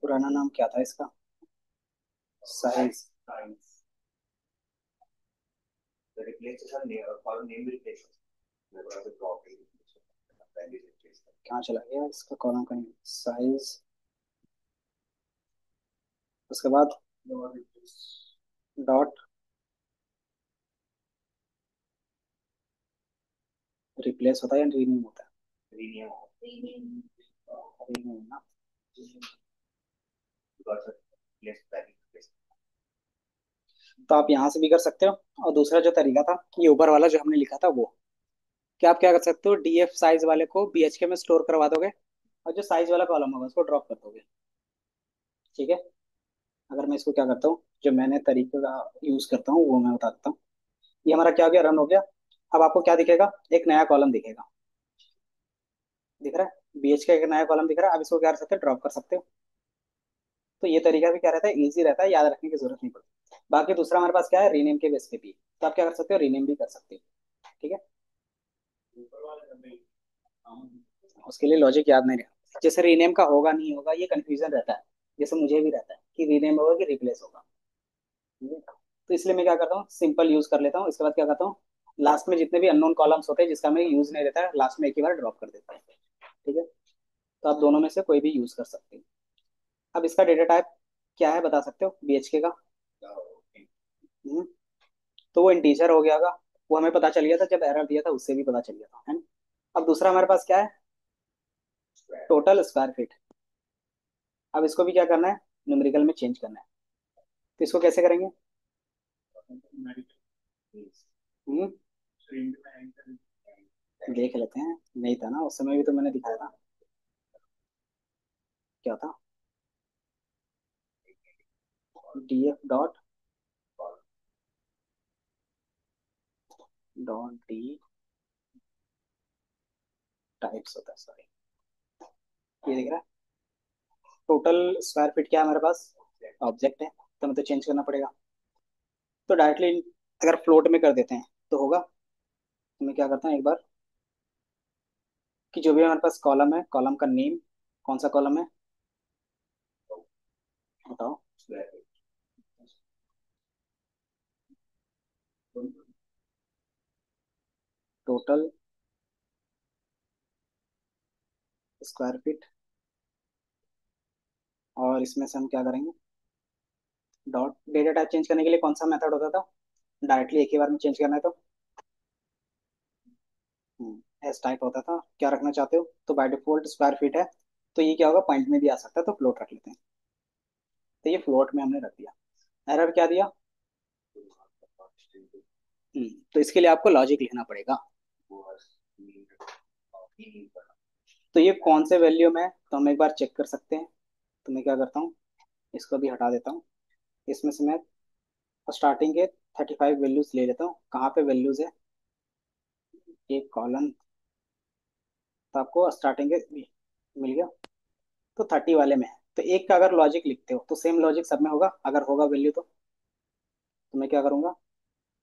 पुराना नाम क्या था इसका, साइज। कहाँ चला गया इसका कॉलम का साइज। उसके बाद डॉट रिप्लेस होता है या रीनेम होता है? रीनेम ना। तो आप यहाँ से भी कर सकते हो। और दूसरा जो तरीका था, ये ऊपर वाला जो हमने लिखा था वो, क्या आप क्या कर सकते हो, डीएफ साइज वाले को बीएचके में स्टोर करवा दोगे, और जो साइज वाला कॉलम होगा उसको ड्रॉप कर दोगे। ठीक है। अगर मैं इसको क्या करता हूँ, जो मैंने तरीके का यूज करता हूँ वो मैं बता देता हूँ। ये हमारा क्या हो गया, रन हो गया। अब आपको क्या दिखेगा, एक नया कॉलम दिखेगा। दिख रहा है, बीएच का एक नया कॉलम दिख रहा है। अब इसको क्या कर सकते हो, ड्रॉप कर सकते हो। तो ये तरीका भी क्या रहता है, इजी रहता है, याद रखने की जरूरत नहीं पड़ती। बाकी दूसरा हमारे पास क्या है, रीनेम के बेस पे भी, तो आप क्या कर सकते हो, रीनेम भी कर सकते हो। ठीक है। उसके लिए लॉजिक याद नहीं रहा, जैसे रीनेम का होगा नहीं होगा ये कंफ्यूजन रहता है। जैसे मुझे भी रहता है कि रीनेम होगा कि रिप्लेस होगा। ठीक है? तो इसलिए मैं क्या करता हूँ, सिंपल यूज कर लेता हूँ। इसके बाद क्या करता हूँ, लास्ट में जितने भी अननोन कॉलम्स होते हैं जिसका मैं यूज नहीं रहता है, लास्ट में एक ही बार ड्रॉप कर देता है। ठीक है। तो आप दोनों में से कोई भी यूज कर सकते हैं। अब इसका डेटा टाइप क्या है बता सकते हो, बीएचके का? हम्म, तो वो इंटीजर हो गया होगा। वो हमें पता चल गया था जब एरर दिया था, उससे भी पता चल गया था, है ना? अब दूसरा हमारे पास क्या है, टोटल स्क्वायर फीट। अब इसको भी क्या करना है, न्यूमेरिकल में चेंज करना है। तो इसको कैसे करेंगे? हम्म, देख लेते हैं। नहीं था ना उस समय भी, तो मैंने दिखाया था। क्या था, DF dot dot D types होता है, सॉरी। ये दिख रहा है, टोटल स्क्वायर फीट क्या है हमारे पास, ऑब्जेक्ट है, तो हमें तो चेंज करना पड़ेगा। तो डायरेक्टली अगर फ्लोट में कर देते हैं तो होगा। तो मैं क्या करता हूँ एक बार, कि जो भी हमारे पास कॉलम है, कॉलम का नेम, कौन सा कॉलम है बताओ। Total square feet. और इसमें से हम क्या करेंगे, डॉट डेटा टाइप चेंज करने के लिए कौन सा मेथड होता था, डायरेक्टली एक ही बार में चेंज करना है तो एस टाइप होता था। क्या रखना चाहते हो, तो बाय डिफॉल्ट स्क्वायर फीट है, तो ये क्या होगा, पॉइंट में भी आ सकता है, तो फ्लोट रख लेते हैं। तो ये फ्लोट में हमने रख दिया। एरर क्या दिया, तो इसके लिए आपको लॉजिक लिखना पड़ेगा। तो ये कौन से वैल्यू में है, तो हम एक बार चेक कर सकते हैं। तो मैं क्या करता हूँ, इसको भी हटा देता हूँ। इसमें से मैं स्टार्टिंग के 35 वैल्यूज ले लेता हूँ। कहाँ पे वैल्यूज है, एक कॉलम, तो आपको स्टार्टिंग के मिल गया। तो 30 वाले में है, तो एक का अगर लॉजिक लिखते हो तो सेम लॉजिक सब में होगा, अगर होगा वैल्यू तो मैं क्या करूंगा,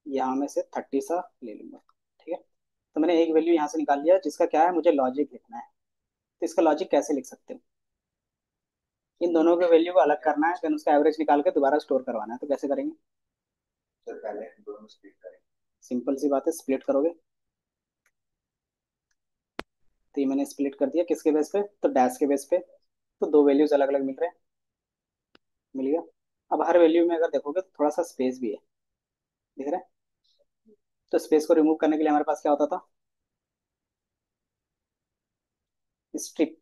यहाँ में से 30 सा ले लूंगा। ठीक है। तो मैंने एक वैल्यू यहाँ से निकाल लिया जिसका क्या है, मुझे लॉजिक लिखना है। तो इसका लॉजिक कैसे लिख सकते हो, इन दोनों के वैल्यू को अलग करना है, फिर उसका एवरेज निकाल के दोबारा स्टोर करवाना है। तो कैसे करेंगे, सिंपल सी बात है, स्प्लिट करोगे। तो ये मैंने स्प्लिट कर दिया किसके बेस पे, तो डैश के बेस पे। तो दो वैल्यूज अलग अलग मिल रहे हैं, मिल गया। अब हर वैल्यू में अगर देखोगे तो थोड़ा सा स्पेस भी है, दिख रहा है। तो स्पेस को रिमूव करने के लिए हमारे पास क्या होता था, स्ट्रिप।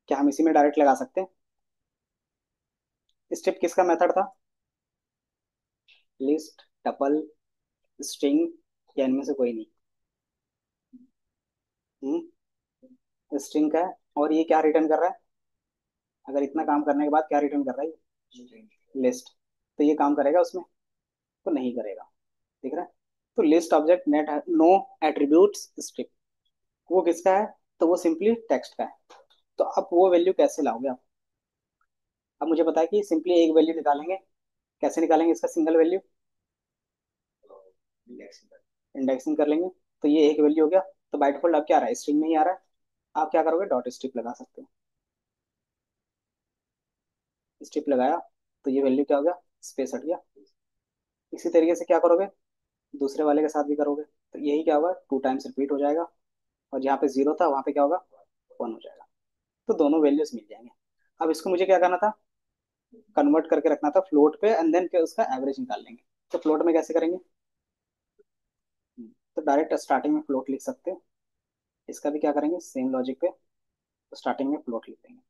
क्या हम इसी में डायरेक्ट लगा सकते हैं, स्ट्रिप किसका मेथड था, लिस्ट, टपल, स्ट्रिंग, या इनमें से कोई नहीं। स्ट्रिंग का है, और ये क्या रिटर्न कर रहा है, अगर इतना काम करने के बाद क्या रिटर्न कर रहा है, लिस्ट। तो ये काम करेगा उसमें, तो नहीं करेगा, दिख रहा है। तो list object net no attributes strip, वो किसका है, तो वो सिंपली टेक्स्ट का है। तो अब वो वैल्यू कैसे लाओगे आप, अब मुझे पता है कि सिंपली एक वैल्यू निकालेंगे। कैसे निकालेंगे इसका सिंगल वैल्यू, इंडेक्सिंग कर लेंगे। तो ये एक वैल्यू हो गया। तो बाय डिफॉल्ट अब क्या आ रहा है, स्ट्रिंग में ही आ रहा है। आप क्या करोगे, डॉट स्ट्रिप लगा सकते हो। स्ट्रिप लगाया, तो ये वैल्यू क्या हो गया, स्पेस हट गया। इसी तरीके से क्या करोगे, दूसरे वाले के साथ भी करोगे, तो यही क्या होगा, 2 टाइम्स रिपीट हो जाएगा। और जहाँ पे जीरो था वहाँ पे क्या होगा, 1 हो जाएगा। तो दोनों वैल्यूज मिल जाएंगे। अब इसको मुझे क्या करना था, कन्वर्ट करके रखना था फ्लोट पे, एंड देन फिर उसका एवरेज निकाल लेंगे। तो फ्लोट में कैसे करेंगे, तो डायरेक्ट स्टार्टिंग में फ्लोट लिख सकते हो। इसका भी क्या करेंगे, सेम लॉजिक पे स्टार्टिंग में फ्लोट लिख देंगे।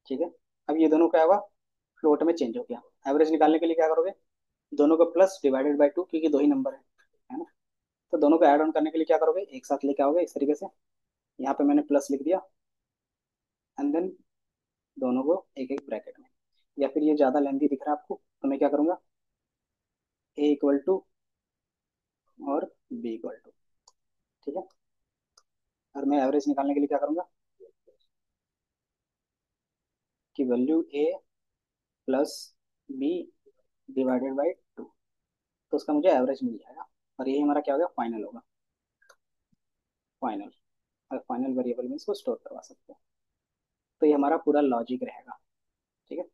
ठीक है। अब ये दोनों क्या होगा, फ्लोट में चेंज हो गया। एवरेज निकालने के लिए क्या करोगे, दोनों को प्लस डिवाइडेड बाई टू, क्योंकि दो ही नंबर है ना। तो दोनों को ऐड ऑन करने के लिए क्या करोगे, एक साथ लेके आओगे इस तरीके से। यहाँ पे मैंने प्लस लिख दिया, एंड देन दोनों को एक एक ब्रैकेट में। या फिर ये ज़्यादा लेंथी दिख रहा है आपको, तो मैं क्या करूँगा, ए इक्वल टू और बी इक्वल टू। ठीक है। और मैं एवरेज निकालने के लिए क्या करूँगा, कि value a plus b divided by two, तो उसका मुझे एवरेज मिल जाएगा। और यही हमारा क्या होगा, फाइनल होगा, फाइनल। और फाइनल वेरिएबल में इसको स्टोर करवा सकते हैं। तो ये हमारा पूरा लॉजिक रहेगा। ठीक है।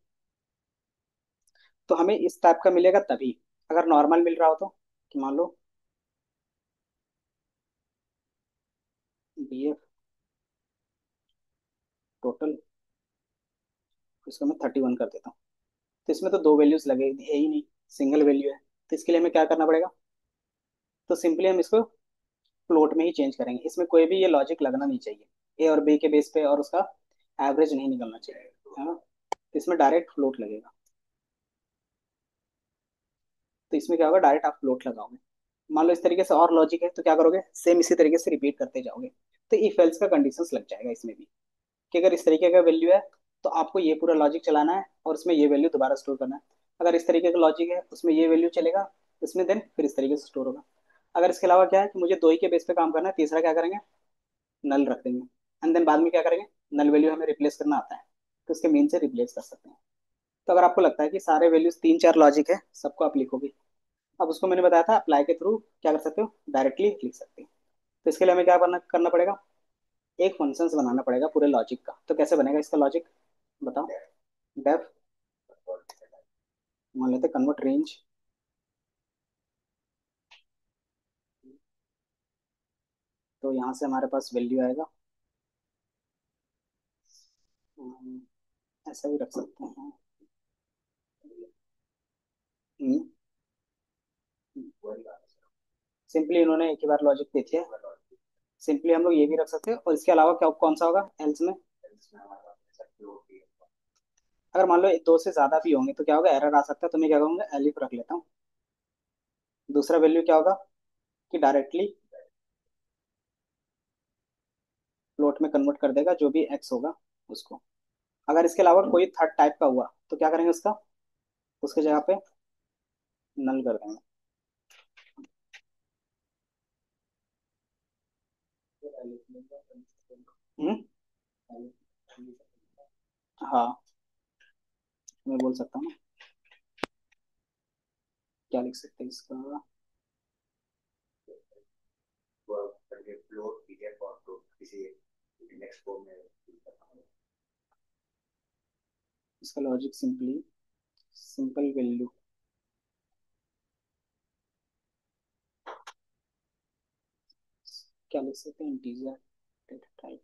तो हमें इस टाइप का मिलेगा तभी, अगर नॉर्मल मिल रहा हो तो, कि मान लो बी एफ टोटल, इसको मैं 31 कर देता हूँ। तो इसमें तो दो वैल्यूज लगे है ही नहीं, सिंगल वैल्यू है। तो इसके लिए हमें क्या करना पड़ेगा, तो सिंपली हम इसको फ्लोट में ही चेंज करेंगे। इसमें कोई भी ये लॉजिक लगना नहीं चाहिए ए और बी के बेस पे, और उसका एवरेज नहीं निकलना चाहिए, है ना। तो इसमें डायरेक्ट फ्लोट लगेगा। तो इसमें क्या होगा, डायरेक्ट आप फ्लोट लगाओगे। मान लो इस तरीके से और लॉजिक है, तो क्या करोगे, सेम इसी तरीके से रिपीट करते जाओगे। तो इफ एल्स का कंडीशंस लग जाएगा इसमें भी, कि अगर इस तरीके का वैल्यू है तो आपको ये पूरा लॉजिक चलाना है, और उसमें ये वैल्यू दोबारा स्टोर करना है। अगर इस तरीके का लॉजिक है, उसमें ये वैल्यू चलेगा, इसमें देन फिर इस तरीके से स्टोर होगा। अगर इसके अलावा क्या है कि मुझे दो ही के बेस पे काम करना है, तीसरा क्या करेंगे, नल रख देंगे। एंड देन बाद में क्या करेंगे, नल वैल्यू हमें रिप्लेस करना आता है, तो उसके मीन से रिप्लेस कर सकते हैं। तो अगर आपको लगता है कि सारे वैल्यूज तीन चार लॉजिक है, सबको आप लिखोगे। अब उसको मैंने बताया था, अप्लाई के थ्रू क्या कर सकते हो, डायरेक्टली लिख सकते हैं। तो इसके लिए हमें क्या करना करना पड़ेगा, एक फंक्शंस बनाना पड़ेगा पूरे लॉजिक का। तो कैसे बनेगा इसका लॉजिक, बताओ। डेफ, मान लेते कन्वर्ट रेंज, तो यहाँ से हमारे पास वैल्यू आएगा। हम्म, ऐसा भी रख सकते हैं। सिंपली इन्होंने एक ही बार लॉजिक दे दिया। सिंपली हम लोग ये भी रख सकते हैं, और इसके अलावा क्या कौन सा होगा एल्स में, अगर मान लो दो से ज्यादा भी होंगे तो क्या होगा, एरर आ सकता है। तो मैं क्या करूँगा, एलिफ रख लेता हूँ। दूसरा वैल्यू क्या होगा, कि डायरेक्टली फ्लोट में कन्वर्ट कर देगा जो भी एक्स होगा उसको। अगर इसके अलावा कोई थर्ड टाइप का हुआ तो क्या करेंगे, उसका उसके जगह पे नल कर देंगे। हम्म, हाँ, मैं बोल सकता हूँ ना, क्या लिख सकते हैं इसका, इसका लॉजिक सिंपली, सिंपल वैल्यू, क्या लिख सकते हैं, integer data type,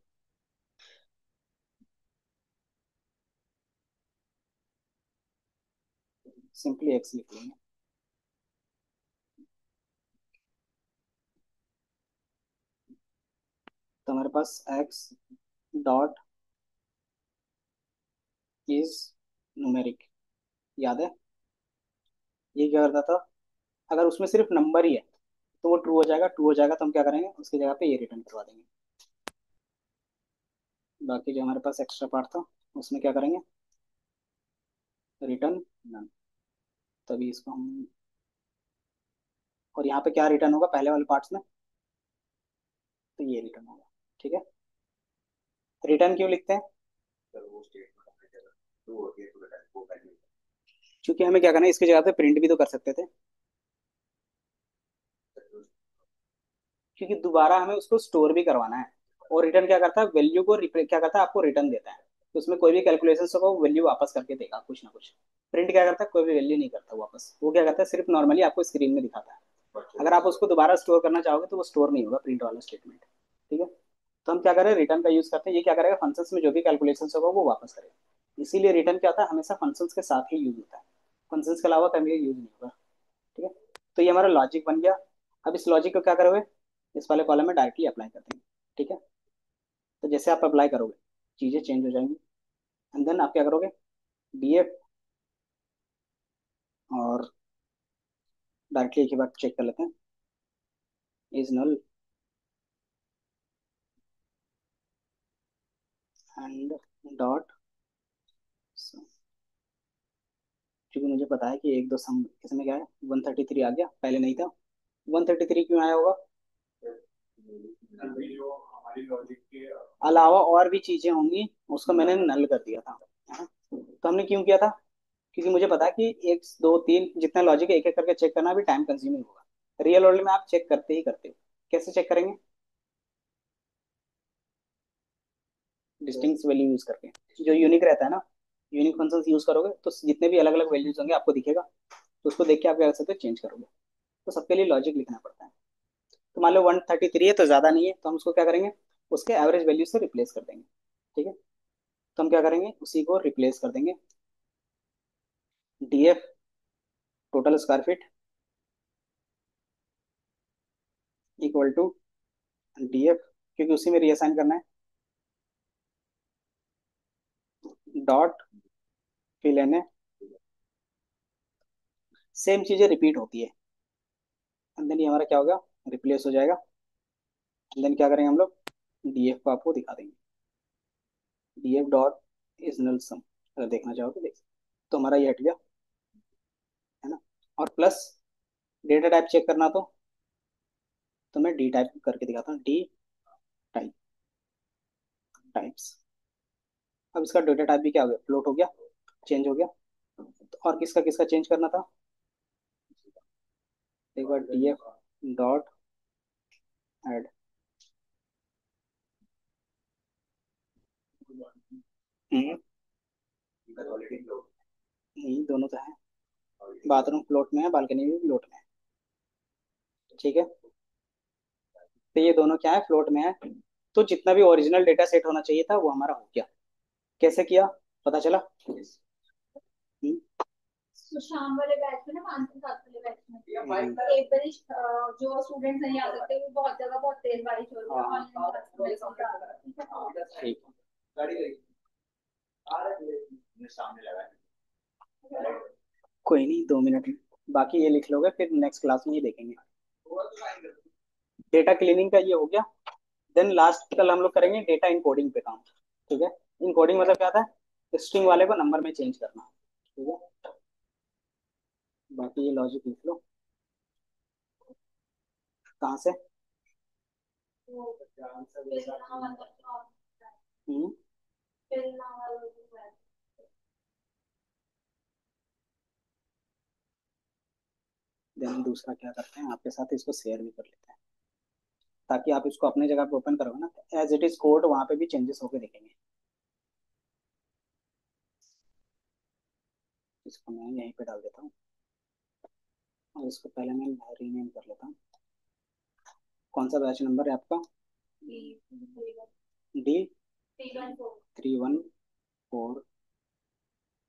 simply x लिख लेंगे। तो हमारे पास एक्स डॉट इज न्यूमेरिक, याद है ये क्या करता था, अगर उसमें सिर्फ नंबर ही है तो वो ट्रू हो जाएगा। ट्रू हो जाएगा तो हम क्या करेंगे, उसकी जगह पे ये रिटर्न करवा देंगे। बाकी जो हमारे पास एक्स्ट्रा पार्ट था उसमें क्या करेंगे, रिटर्न नन। तभी इसको हम, और यहाँ पे क्या रिटर्न होगा पहले वाले पार्ट्स में, तो ये रिटर्न होगा। ठीक है। रिटर्न क्यों लिखते हैं, क्योंकि हमें क्या करना है, इसकी जगह पे प्रिंट भी तो कर सकते थे। क्योंकि दोबारा हमें उसको स्टोर भी करवाना है। और रिटर्न क्या करता है, वैल्यू को क्या करता है, आपको रिटर्न देता है। तो उसमें कोई भी कैलकुलेशन होगा वो वैल्यू वापस करके देगा कुछ ना कुछ। प्रिंट क्या करता है, कोई भी वैल्यू नहीं करता वापस, वो क्या करता है, सिर्फ नॉर्मली आपको स्क्रीन में दिखाता है। अगर आप उसको दोबारा स्टोर करना चाहोगे तो वो स्टोर नहीं होगा, प्रिंट वाला स्टेटमेंट। ठीक है। तो हम क्या करें, रिटर्न का यूज करते हैं। ये क्या करेगा, फंक्शंस में जो भी कैलकुलेशन होगा वो वापस करेगा। इसीलिए रिटर्न क्या होता है, हमेशा फंक्शंस के साथ ही यूज होता है, फंक्शंस के अलावा कभी यूज नहीं होगा। ठीक है। तो ये हमारा लॉजिक बन गया। अब इस लॉजिक को क्या करोगे, इस वाले कॉलम में डायरेक्टली अप्लाई कर देंगे। ठीक है। तो जैसे आप अप्लाई करोगे चीज़ें चेंज हो जाएंगी। एंड देन आप क्या करोगे, डीएफ, और डायरेक्टली एक ही बार चेक कर लेते हैं, इज नल एंड डॉट। क्योंकि मुझे पता है कि एक दो सम इसमें क्या है, 133 आ गया, पहले नहीं था। 133 क्यों आया होगा, अभी जो हमारी लॉजिक के अलावा और भी चीजें होंगी, उसको मैंने नल कर दिया था, है ना? तो हमने क्यों किया था, क्योंकि मुझे पता है कि एक दो तीन जितना लॉजिक है एक एक करके चेक करना भी टाइम कंज्यूमिंग होगा। रियल वर्ल्ड में आप चेक करते ही करते हो। कैसे चेक करेंगे, डिस्टिंक्ट वैल्यू यूज करके, जो यूनिक रहता है ना, यूनिक फंक्शंस यूज करोगे तो जितने भी अलग अलग वैल्यूज होंगे आपको दिखेगा। तो उसको देख के आप क्या कर सकते हो, चेंज करोगे। तो सबके लिए लॉजिक लिखना पड़ता है। तो मान लो 133 है तो ज्यादा नहीं है, तो हम उसको क्या करेंगे, उसके एवरेज वैल्यू से रिप्लेस कर देंगे। ठीक है। तो हम क्या करेंगे, उसी को रिप्लेस कर देंगे, DF total square feet equal to DF, क्योंकि उसी में रीअसाइन करना है, dot fill N A. Same चीजें रिपीट होती है। एंड देन ये हमारा क्या होगा, रिप्लेस हो जाएगा। एंड देन क्या करेंगे हम लोग, डीएफ को आपको दिखा देंगे, डीएफ डॉट इज नल सम। अगर देखना चाहो तो देख सकते हो। तो हमारा ये हट गया, है ना? और प्लस डेटा टाइप चेक करना, तो मैं डी टाइप करके दिखाता हूँ, डी टाइप, टाइप्स। अब इसका डेटा टाइप भी क्या हो गया, फ्लोट हो गया, चेंज हो गया। तो और किसका किसका चेंज करना था, एक बार डीएफ डॉट ऐड। नहीं, दोनों तो है, बाथरूम फ्लोट में है, बालकनी भी फ्लोट में है। ठीक है। तो ये दोनों क्या है, फ्लोट में है। तो जितना भी ओरिजिनल डेटा सेट होना चाहिए था वो हमारा हो गया। कैसे किया, पता चला? हम्म, तो शाम वाले बैच में ना, 5 से 7 वाले बैच में एक बार जो स्टूडेंट्स नहीं आ सकते, वो बहुत जगह बहुत तेज बारिश हो रही है, हाँ ऑनलाइन क्लास में। ठीक। कोई नहीं, 2 मिनट में। बाकी ये लिख लोगे, फिर नेक्स्ट क्लास में ही देखेंगे। डेटा क्लीनिंग का ये हो गया। देन लास्ट कल हम लोग करेंगे डेटा इनकोडिंग पे काम। ठीक है। इनकोडिंग मतलब क्या था, स्ट्रिंग वाले को नंबर में चेंज करना। ठीक है। बाकी ये लॉजिक लिख लो, कहाँ से। हम्म। देन दूसरा क्या करते हैं, आपके साथ इसको शेयर भी कर लेते हैं, ताकि आप इसको अपने जगह पे ओपन करोगे ना, एज इट इज कोड वहां पे भी चेंजेस होके दिखेंगे। इसको मैं यहीं पे डाल देता हूँ, और इसको पहले मैं रीनेम कर लेता हूँ। कौन सा बैच नंबर है आपका, डी 314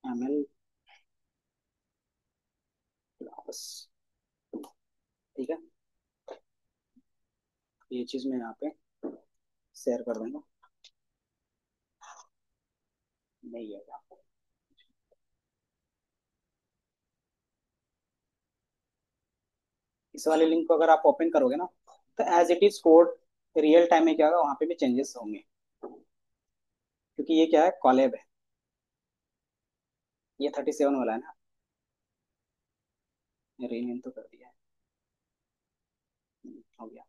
ML क्लास। ठीक है। ये चीज मैं यहाँ पे शेयर कर दूंगा, नहीं है क्या? इस वाले लिंक को अगर आप ओपन करोगे ना, तो as it is code real time में क्या होगा, वहां पे भी चेंजेस होंगे, क्योंकि ये क्या है, कॉलेब है। ये 37 वाला है ना, रीनेम तो कर दिया है। हो गया,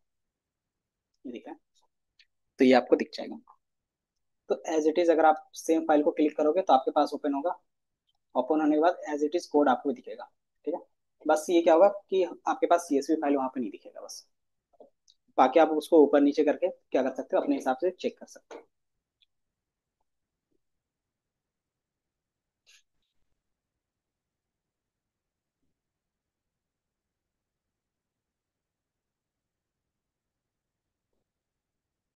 ये दिखा है? तो ये आपको दिख जाएगा। तो एज इट इज अगर आप सेम फाइल को क्लिक करोगे तो आपके पास ओपन होगा। ओपन होने के बाद एज इट इज कोड आपको दिखेगा। ठीक है। बस ये क्या होगा कि आपके पास सीएसवी फाइल वहां पे नहीं दिखेगा बस। बाकी आप उसको ऊपर नीचे करके क्या कर सकते हो, अपने हिसाब से चेक कर सकते हो।